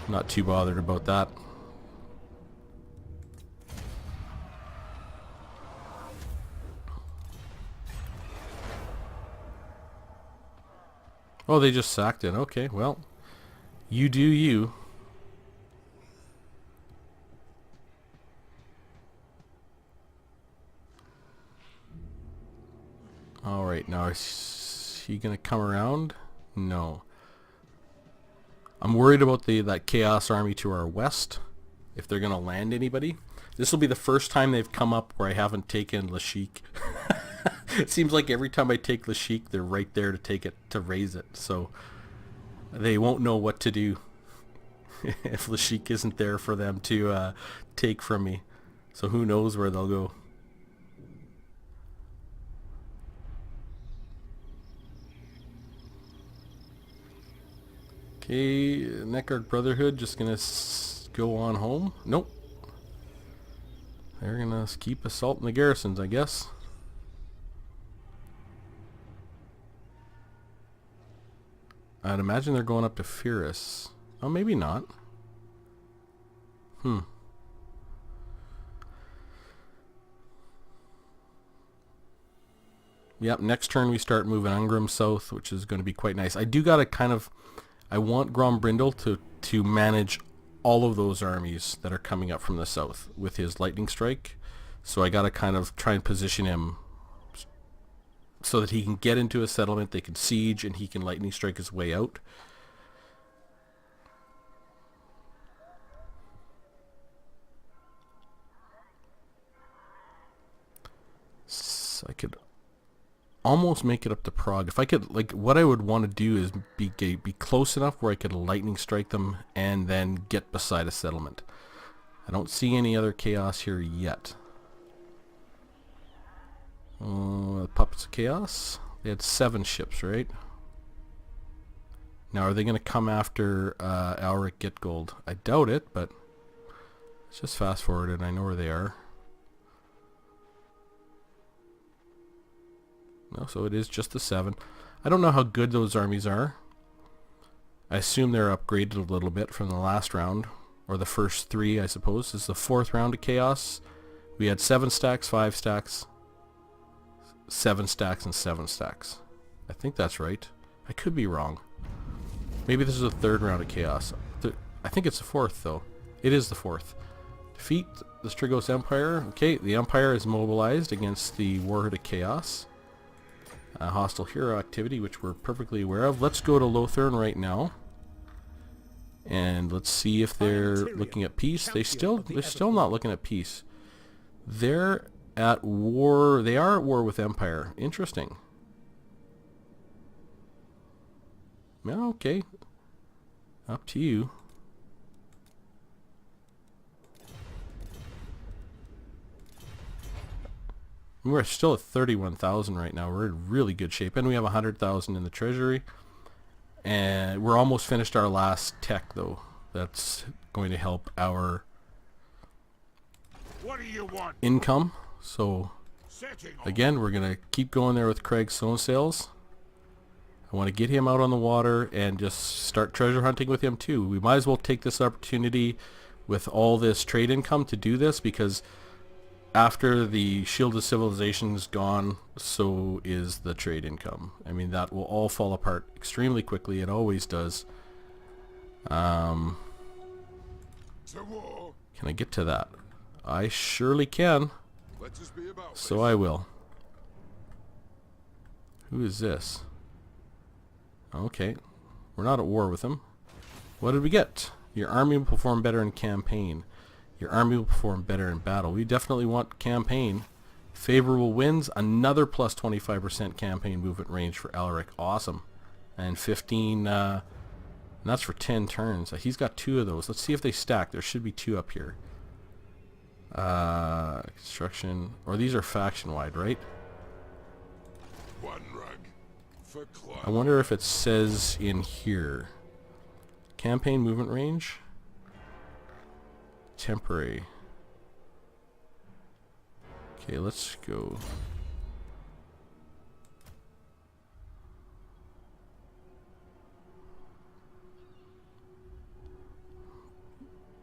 Speaker 1: Not too bothered about that. Oh, they just sacked it. Okay, well, you do you. Alright, now is he going to come around? No. I'm worried about that Chaos Army to our west, if they're going to land anybody. This will be the first time they've come up where I haven't taken Lashik. It seems like every time I take Lashik, they're right there to take it, to raise it. So they won't know what to do if Lashik isn't there for them to take from me. So who knows where they'll go. Okay, Neckard Brotherhood just gonna go on home. Nope. They're gonna keep assaulting the garrisons, I guess. I'd imagine they're going up to Fyrus. Oh, maybe not. Yep, next turn we start moving Ungrim south, which is going to be quite nice. I do gotta I want Grombrindal to manage all of those armies that are coming up from the south with his lightning strike. So I gotta kind of try and position him so that he can get into a settlement, they can siege, and he can lightning strike his way out. So I could almost make it up to Prague. If I could, like, what I would want to do is be close enough where I could lightning strike them and then get beside a settlement. I don't see any other chaos here yet. Puppets of Chaos. They had 7 ships, right? Now, are they going to come after Alric Getgold? I doubt it, but let's just fast forward and I know where they are. No, so it is just the 7. I don't know how good those armies are. I assume they're upgraded a little bit from the last round, or the first 3, I suppose. This is the 4th round of Chaos. We had 7 stacks, 5 stacks, 7 stacks, and 7 stacks. I think that's right. I could be wrong. Maybe this is the 3rd round of Chaos. I think it's the 4th, though. It is the 4th. Defeat the Strigos Empire. Okay, the Empire is mobilized against the Warhood of Chaos. hostile hero activity, which we're perfectly aware of. Let's go to Lothern right now, and let's see if they're looking at peace. They're still not looking at peace. They're at war. They are at war with Empire. Interesting. Well, okay. Up to you. We're still at 31,000 right now. We're in really good shape, and we have 100,000 in the treasury. And we're almost finished our last tech, though. That's going to help our
Speaker 2: What do you want?
Speaker 1: income. So
Speaker 2: Setting off.
Speaker 1: again, we're gonna keep going there with Craig's stone sales. I want to get him out on the water and just start treasure hunting with him too. We might as well take this opportunity with all this trade income to do this, because after the Shield of Civilization is gone, so is the trade income. I mean, that will all fall apart extremely quickly. It always does.
Speaker 2: To war.
Speaker 1: Can I get to that? I surely can.
Speaker 2: Let us be about
Speaker 1: So I will. Who is this? Okay. We're not at war with him. What did we get? Your army will perform better in campaign. Your army will perform better in battle. We definitely want campaign. Favorable winds. Another plus 25% campaign movement range for Alaric. Awesome. And 15... and that's for 10 turns. He's got 2 of those. Let's see if they stack. There should be 2 up here. Construction, or these are faction wide, right?
Speaker 2: one rug for Clark.
Speaker 1: I wonder if it says in here campaign movement range, temporary. Okay, let's go.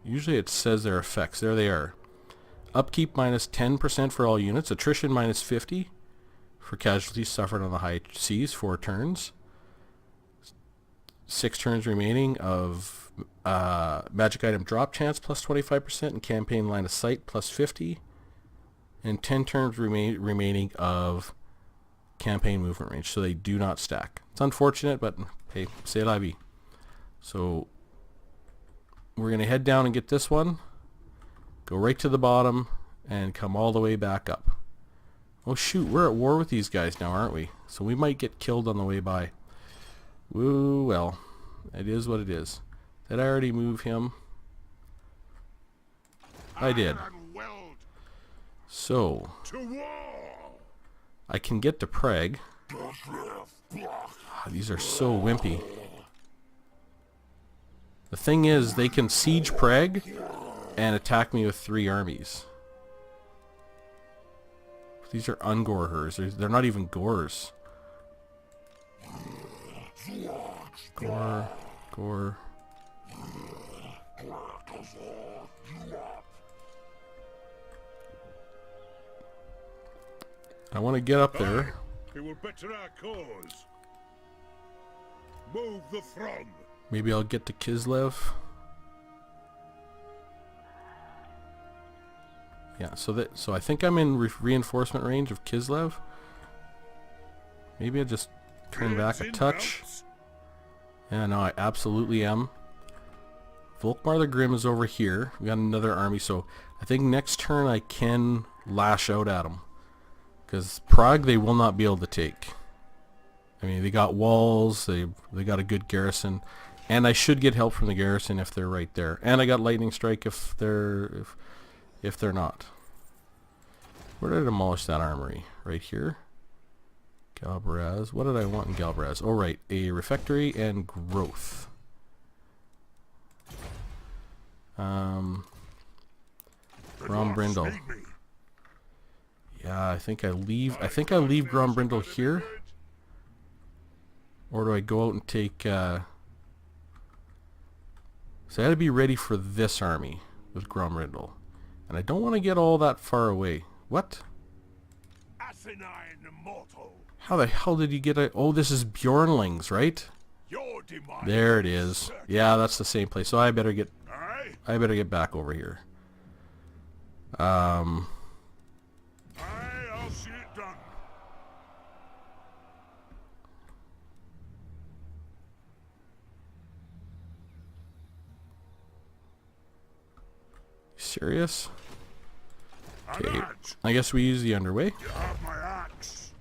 Speaker 1: Usually it says their effects. There they are. Upkeep minus 10% for all units. Attrition minus 50 for casualties suffered on the high seas. 4 turns. 6 turns remaining of magic item drop chance plus 25%, and campaign line of sight plus 50. And 10 turns remaining of campaign movement range. So they do not stack. It's unfortunate, but hey, c'est la vie. So we're going to head down and get this one. Go right to the bottom and come all the way back up. Oh shoot, we're at war with these guys now, aren't we? So we might get killed on the way by. Woo, well, it is what it is. Did I already move him? I did.
Speaker 2: Iron weld
Speaker 1: So,
Speaker 2: to war.
Speaker 1: I can get to Prague. These are so wimpy. The thing is, they can siege Prague and attack me with 3 armies. These are Ungorhers. They're not even Gors. Gore. I want to get up there.
Speaker 2: It will better our cause. Move the throng.
Speaker 1: Maybe I'll get to Kislev. Yeah, so I think I'm in reinforcement range of Kislev. Maybe I just turn back a touch. Yeah, no, I absolutely am. Volkmar the Grim is over here. We got another army, so I think next turn I can lash out at them. Because Prague they will not be able to take. I mean, they got walls, they got a good garrison, and I should get help from the garrison if they're right there. And I got lightning strike if they're not. Where did I demolish that armory? Right here. Galbraz. What did I want in Galbraz? Oh right, a refectory and growth. Grombrindle. Yeah, I think I leave Grombrindle here. Or do I go out and take so I gotta be ready for this army with Grombrindle. And I don't want to get all that far away. What?
Speaker 2: Asinine mortal.
Speaker 1: How the hell did you get a... Oh, this is Bjornlings, right?
Speaker 2: Your demise.
Speaker 1: There it is. Yeah, that's the same place. So I better get
Speaker 2: Aye.
Speaker 1: back over here.
Speaker 2: Aye, I'll see it done.
Speaker 1: Serious?
Speaker 2: An
Speaker 1: Okay.
Speaker 2: axe.
Speaker 1: I guess we use the underway.
Speaker 2: You have my axe.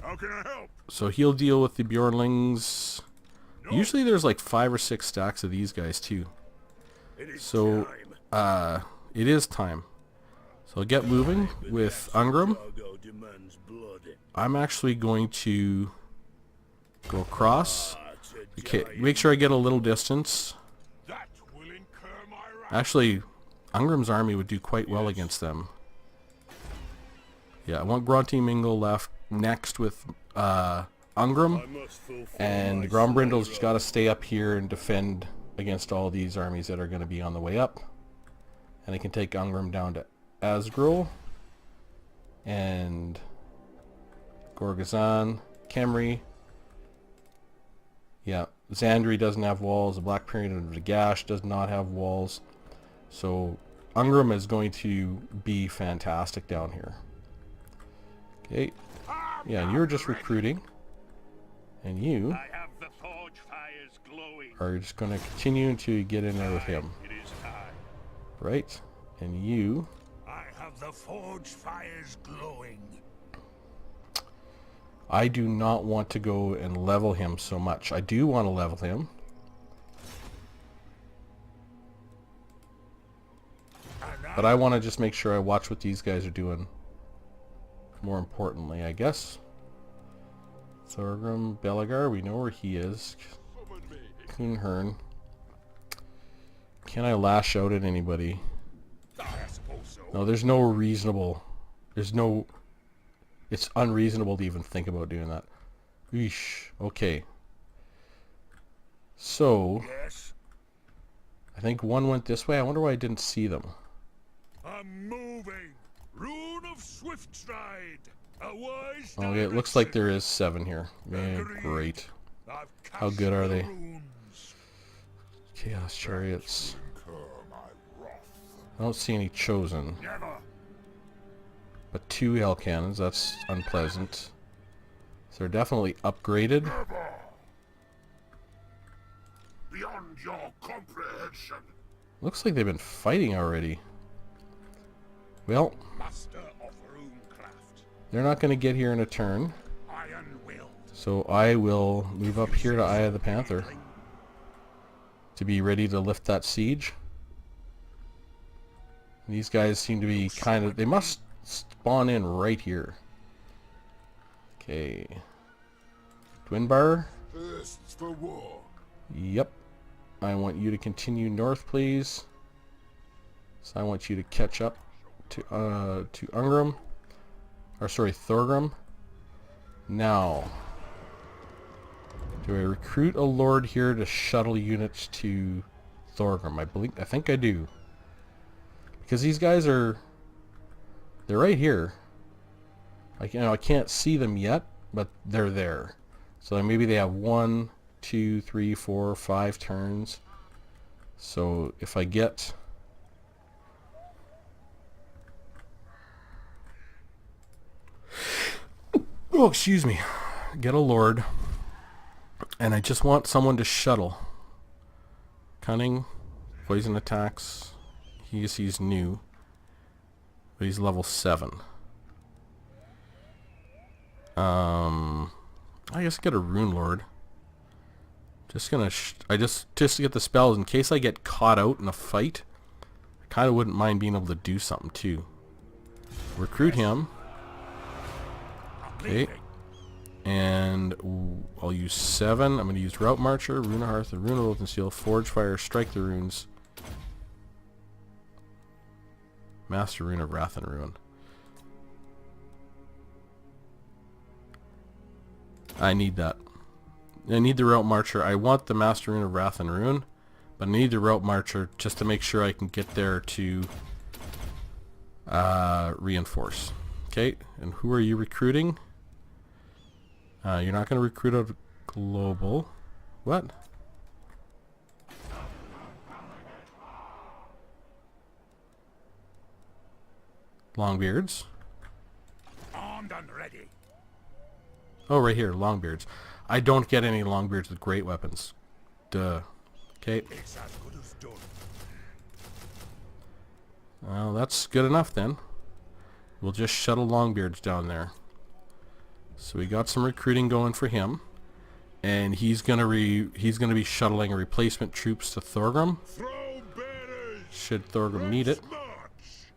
Speaker 2: How can I help?
Speaker 1: So he'll deal with the Bjornlings.
Speaker 2: No,
Speaker 1: Usually there's like 5 or 6 stacks of these guys too.
Speaker 2: it is
Speaker 1: So,
Speaker 2: time.
Speaker 1: it is time. So I'll get moving with Ungram.
Speaker 4: Cargo demands blood.
Speaker 1: I'm actually going to go across.
Speaker 4: It's a
Speaker 1: Okay,
Speaker 4: giant.
Speaker 1: make sure I get a little distance.
Speaker 2: That will incur my wrath.
Speaker 1: Actually, Ungram's army would do quite well against them. Yeah, I want Grunty Mingle left next with Ungram.
Speaker 4: I must fulfill
Speaker 1: And
Speaker 4: my
Speaker 1: Grombrindle's
Speaker 4: slave
Speaker 1: just got to stay up here and defend against all these armies that are going to be on the way up. And I can take Ungram down to Asgrul. And Gorgazan, Kemri. Yeah, Zandri doesn't have walls. The Black Period of Nagash does not have walls. So Ungram is going to be fantastic down here. Okay. Yeah, you're just recruiting. And you
Speaker 5: I have the forge fires glowing.
Speaker 1: are just going to continue to get in there with him.
Speaker 5: It is time.
Speaker 1: Right? And you...
Speaker 2: I have the forge fires glowing.
Speaker 1: I do not want to go and level him so much. I do want to level him. But I want to just make sure I watch what these guys are doing. More importantly, I guess. Thorgrim, Belagar, we know where he is. Kuhnhern. Can I lash out at anybody?
Speaker 2: I suppose so.
Speaker 1: No, there's no reasonable... There's no... It's unreasonable to even think about doing that. Eesh. Okay. So,
Speaker 2: Yes,
Speaker 1: I think one went this way. I wonder why I didn't see them.
Speaker 2: I'm moving. Rune of swift stride. A wise
Speaker 1: Okay, it looks like
Speaker 2: direction.
Speaker 1: there is 7 here. Man,
Speaker 2: Agreed.
Speaker 1: great.
Speaker 2: I've
Speaker 1: How
Speaker 2: cast
Speaker 1: good are
Speaker 2: the
Speaker 1: they?
Speaker 2: runes.
Speaker 1: Chaos Chariots.
Speaker 2: Incur my wrath.
Speaker 1: I don't see any chosen.
Speaker 2: Never.
Speaker 1: But 2 hell cannons, that's unpleasant. So they're definitely upgraded.
Speaker 2: Never. Beyond your comprehension.
Speaker 1: Looks like they've been fighting already. Well,
Speaker 2: Master of runecraft.
Speaker 1: they're not going to get here in a turn.
Speaker 2: Iron-willed.
Speaker 1: So I will move up here to Eye of the Panther to be ready to lift that siege. These guys seem to be kind of... They must spawn in right here. Okay. Twin Bar.
Speaker 2: Fists for war.
Speaker 1: Yep. I want you to continue north, please. So I want you to catch up to Ungram. Or sorry, Thorgrim. Now, do I recruit a lord here to shuttle units to Thorgrim? I think I do. Because these guys are... They're right here. I can't see them yet, but they're there. So maybe they have 1, 2, 3, 4, 5 turns. So if I get... Oh, excuse me. Get a lord. And I just want someone to shuttle. Cunning. Poison attacks. He's new. But he's level 7. I guess get a rune lord. Just gonna just to get the spells in case I get caught out in a fight. I kind of wouldn't mind being able to do something too. Recruit him. Okay. And I'll use 7. I'm going to use Route Marcher, Rune of Hearth, and Rune of Oath and Seal, Forge Fire, Strike the Runes, Master Rune of Wrath and Ruin. I need that. I need the Route Marcher. I want the Master Rune of Wrath and Ruin, but I need the Route Marcher just to make sure I can get there to reinforce. Okay, and who are you recruiting? You're not going to recruit out of global. What? Longbeards?
Speaker 2: Armed and ready.
Speaker 1: Oh, right here, Longbeards. I don't get any Longbeards with great weapons. Duh. Okay.
Speaker 2: It's as good as done.
Speaker 1: Well, that's good enough then. We'll just shuttle Longbeards down there. So we got some recruiting going for him, and he's gonna be shuttling replacement troops to Thorgrim.
Speaker 2: Throw bearers.
Speaker 1: Should Thorgrim need it.
Speaker 2: March.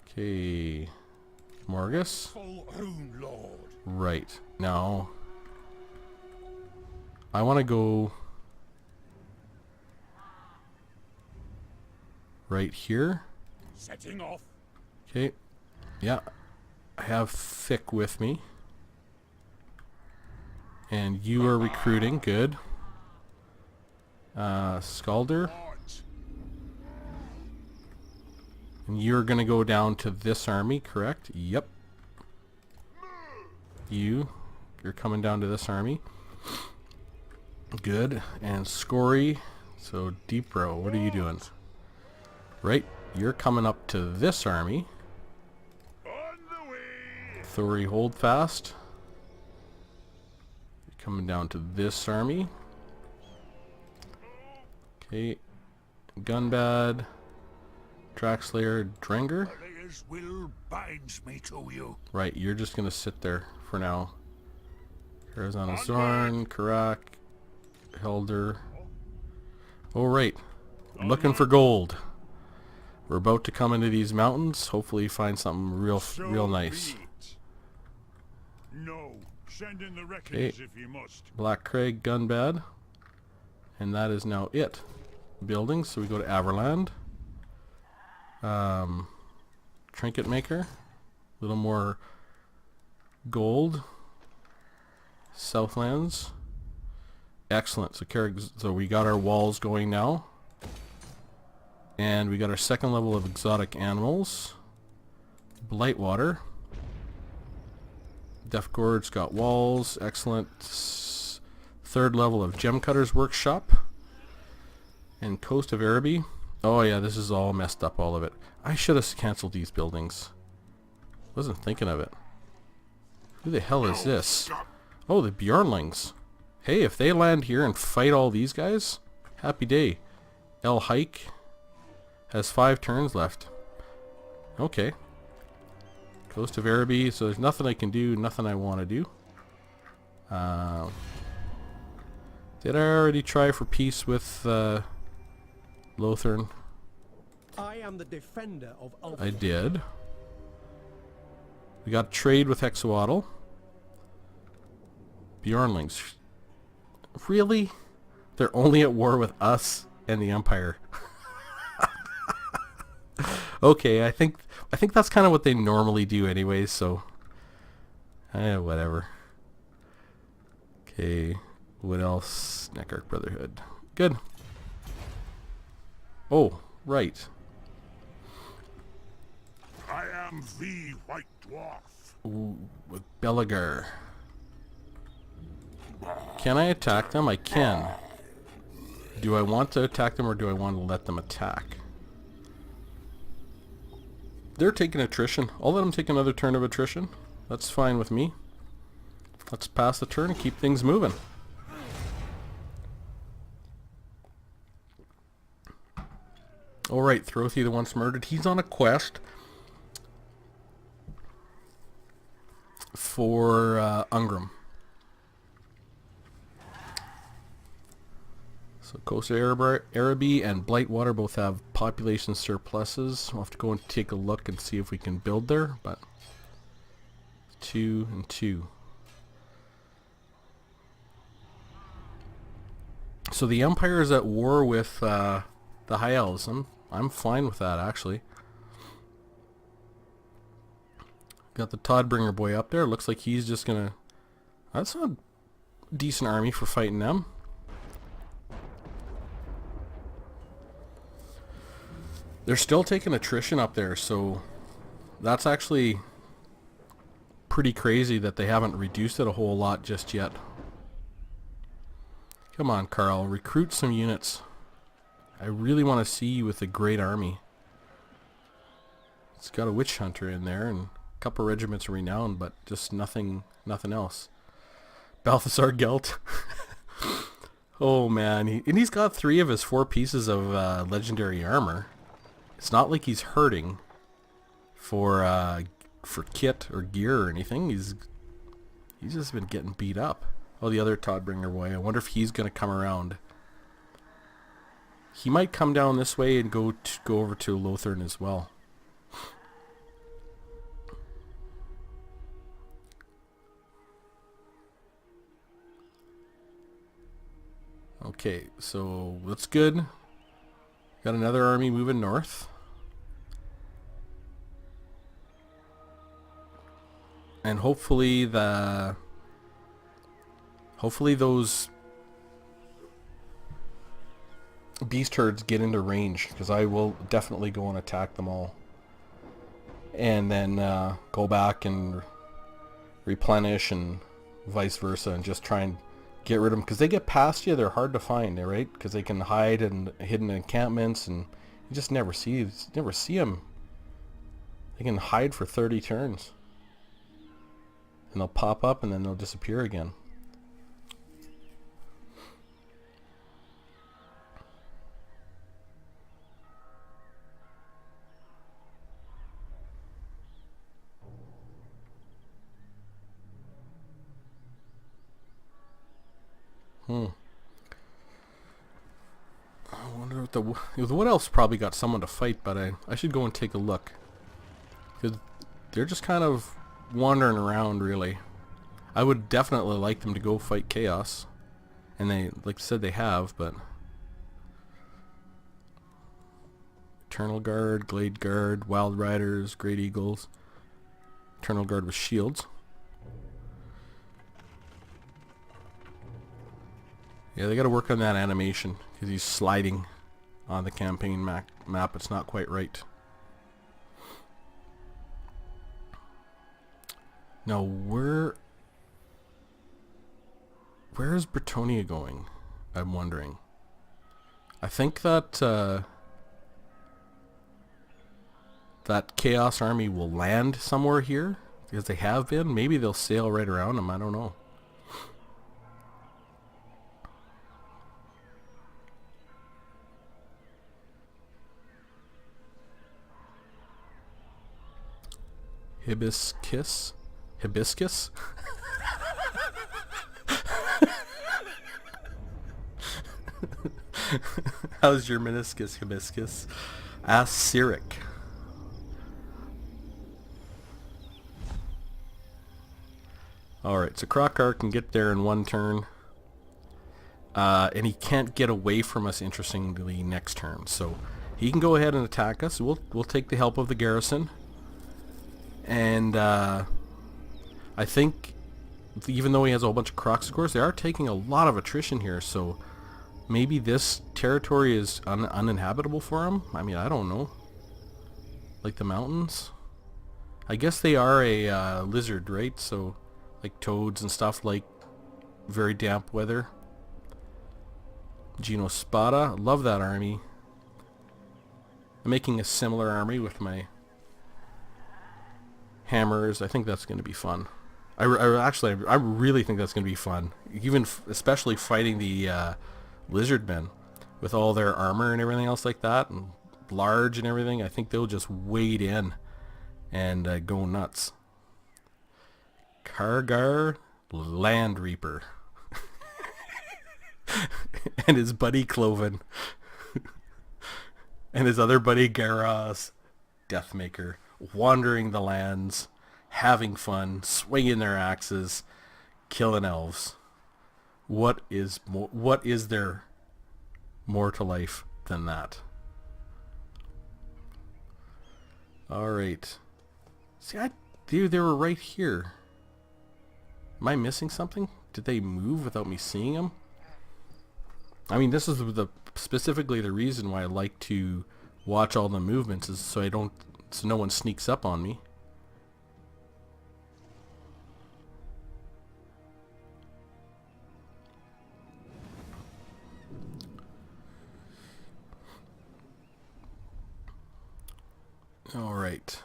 Speaker 1: Okay, Morgus.
Speaker 2: Full Rune Lord.
Speaker 1: Right now, I want to go right here.
Speaker 2: Setting off.
Speaker 1: Okay, yeah, I have Thick with me. And you are recruiting, good. Scalder.
Speaker 2: March.
Speaker 1: And you're going to go down to this army, correct? Yep. You're coming down to this army. Good. And Scory, so Deep Row, what are you doing? Right, you're coming up to this army.
Speaker 2: On the way.
Speaker 1: Thori Holdfast. Coming down to this army. Okay. Gunbad. Trackslayer Drenger.
Speaker 2: Players will binds me to you.
Speaker 1: Right, you're just gonna sit there for now. Arizona Zorn, Karak, Helder. Oh right. Looking for gold. We're about to come into these mountains. Hopefully find something real nice.
Speaker 2: be it. No. Send in the reckoners
Speaker 1: Okay.
Speaker 2: if you must.
Speaker 1: Black Craig, Gunbad. And that is now it. Buildings, so we go to Averland. Trinket Maker. A little more gold. Southlands. Excellent. So we got our walls going now. And we got our second level of exotic animals. Blightwater. Deaf Gorge got walls. Excellent. Third level of Gem Cutter's Workshop. And Coast of Araby. Oh yeah, this is all messed up, all of it. I should have cancelled these buildings. Wasn't thinking of it. Who the hell is this? Oh, the Bjornlings. Hey, if they land here and fight all these guys, happy day. El Hike has 5 turns left. Okay. Coast of Araby, so there's nothing I can do, nothing I want to do. Did I already try for peace with Lothern?
Speaker 3: I am the defender of Ulf.
Speaker 1: I did. We got trade with Hexawaddle. Bjornlings. Really? They're only at war with us and the Empire. Okay, I think that's kind of what they normally do anyways, so whatever. Okay, what else? Neckark Brotherhood. Good. Oh, right.
Speaker 2: I am the White Dwarf.
Speaker 1: Ooh, with Belagar. Can I attack them? I can. Do I want to attack them or do I want to let them attack? They're taking attrition. I'll let them take another turn of attrition. That's fine with me. Let's pass the turn and keep things moving. Alright, Throthy the Once Murdered. He's on a quest for Ungram. So Coast of Araby and Blightwater both have population surpluses. We'll have to go and take a look and see if we can build there, but 2 and 2. So the Empire is at war with the High Elves. I'm fine with that, actually. Got the Toddbringer boy up there. Looks like he's just gonna... That's a decent army for fighting them. They're still taking attrition up there, so that's actually pretty crazy that they haven't reduced it a whole lot just yet. Come on, Carl, recruit some units. I really want to see you with a great army. It's got a witch hunter in there and a couple regiments of renown, but just nothing else. Balthasar Gelt. Oh man, and he's got 3 of his 4 pieces of legendary armor. It's not like he's hurting for kit or gear or anything. He's just been getting beat up. Oh, the other Todbringer boy. I wonder if he's gonna come around. He might come down this way and go over to Lothern as well. Okay, so that's good. Got another army moving north. And hopefully those beast herds get into range, because I will definitely go and attack them all. And then go back and replenish and vice versa, and just try and get rid of them, because they get past you. They're hard to find, right? Because they can hide in hidden encampments, and you just never see them. They can hide for 30 turns, and they'll pop up and then they'll disappear again. I wonder what else probably got someone to fight, but I should go and take a look, because they're just kind of wandering around, really. I would definitely like them to go fight Chaos, and they, like I said, they have, but Eternal Guard, Glade Guard, Wild Riders, Great Eagles, Eternal Guard with shields. Yeah, they got to work on that animation, because he's sliding on the campaign map. It's not quite right. Now, where is Bretonia going? I'm wondering. I think that that Chaos Army will land somewhere here, because they have been. Maybe they'll sail right around them. I don't know. Hibiscus? How's your meniscus, hibiscus? Ask Cyric. Alright, so Krokar can get there in 1 turn. And he can't get away from us, interestingly, next turn. So he can go ahead and attack us. We'll take the help of the garrison. And I think, even though he has a whole bunch of Crocs, of course, they are taking a lot of attrition here, so maybe this territory is uninhabitable for him? I mean, I don't know. Like the mountains? I guess they are a lizard, right? So, like toads and stuff, like very damp weather. Genospada, love that army. I'm making a similar army with my hammers. I think that's going to be fun. I really think that's going to be fun. Even especially fighting the lizard men with all their armor and everything else like that, and large and everything. I think they'll just wade in and go nuts. Kargar, Land Reaper, and his buddy Cloven, and his other buddy Garaz, Deathmaker, wandering the lands, having fun, swinging their axes, killing elves. What is there more to life than that? All right. See, they were right here. Am I missing something? Did they move without me seeing them? I mean, this is specifically the reason why I like to watch all the movements, is so no one sneaks up on me. All right.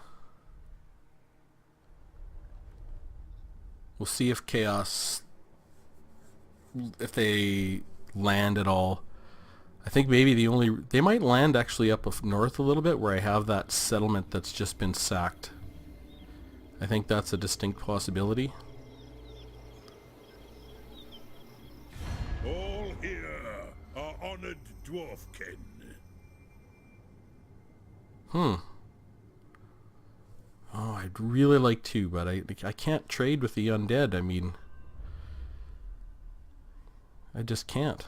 Speaker 1: We'll see if Chaos, if they land at all. I think maybe they might land actually up north a little bit where I have that settlement that's just been sacked. I think that's a distinct possibility.
Speaker 2: All here are honored dwarfkin.
Speaker 1: Oh, I'd really like to, but I can't trade with the undead. I mean, I just can't.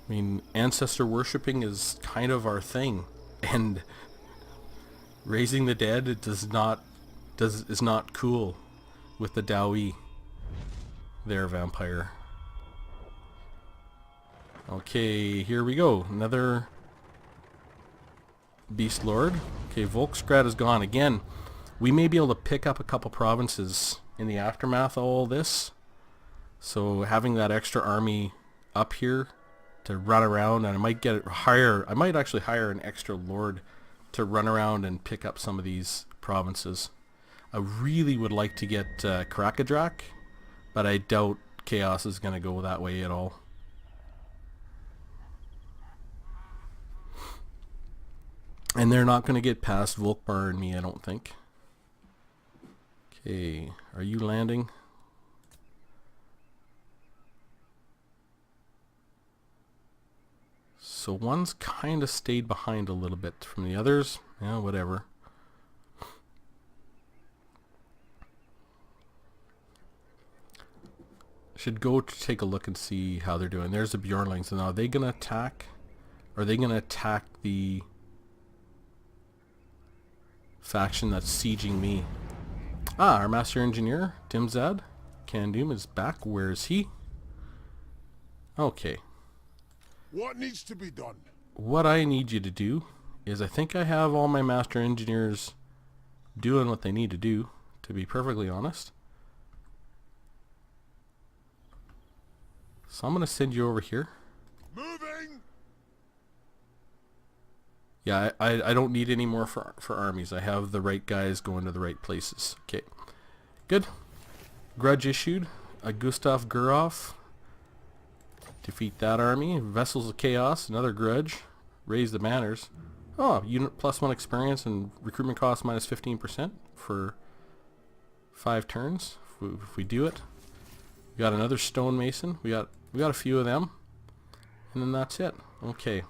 Speaker 1: I mean, ancestor worshipping is kind of our thing, and raising the dead is not cool with the Dowie there, vampire. Okay, here we go. Another Beast Lord. Okay, Volksgrad is gone again. We may be able to pick up a couple provinces in the aftermath of all this. So having that extra army up here to run around, and I might actually hire an extra lord to run around and pick up some of these provinces. I really would like to get Karakadrak, but I doubt Chaos is going to go that way at all. And they're not going to get past Volkmar and me, I don't think. Okay, are you landing? So one's kind of stayed behind a little bit from the others. Yeah, whatever. Should go to take a look and see how they're doing. There's the Bjornlings. Now, are they going to attack? Are they going to attack the faction that's sieging me? Ah, our Master Engineer, Dimzad Kandum, is back. Where is he? Okay.
Speaker 2: What needs to be done?
Speaker 1: What I need you to do is, I think I have all my Master Engineers doing what they need to do, to be perfectly honest. So I'm going to send you over here.
Speaker 2: Moving!
Speaker 1: Yeah, I don't need any more for armies. I have the right guys going to the right places. Okay, good. Grudge issued. Gustav Gurov. Defeat that army. Vessels of Chaos, another grudge. Raise the banners. Oh, unit +1 experience and recruitment cost minus 15% for 5 turns. If we do it. We got another stonemason. We got a few of them. And then that's it. Okay.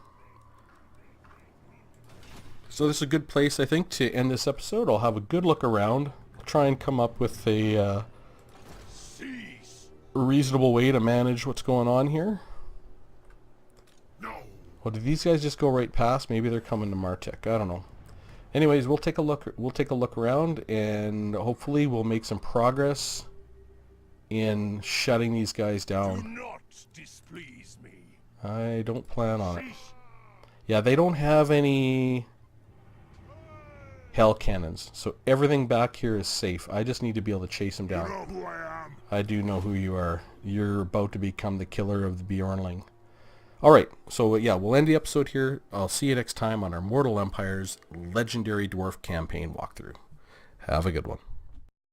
Speaker 1: So this is a good place, I think, to end this episode. I'll have a good look around. I'll try and come up with a reasonable way to manage what's going on here.
Speaker 2: No.
Speaker 1: Well, did these guys just go right past? Maybe they're coming to Martek. I don't know. Anyways, we'll take a look. We'll take a look around, and hopefully we'll make some progress in shutting these guys
Speaker 2: Do
Speaker 1: down.
Speaker 2: not displease me.
Speaker 1: I don't plan on it. Yeah, they don't have any hell cannons, so everything back here is safe. I just need to be able to chase them
Speaker 2: You
Speaker 1: down.
Speaker 2: know who I am.
Speaker 1: I do know who you are. You're about to become the killer of the Bjornling. Alright, so yeah, we'll end the episode here. I'll see you next time on our Mortal Empires Legendary Dwarf Campaign walkthrough. Have a good one.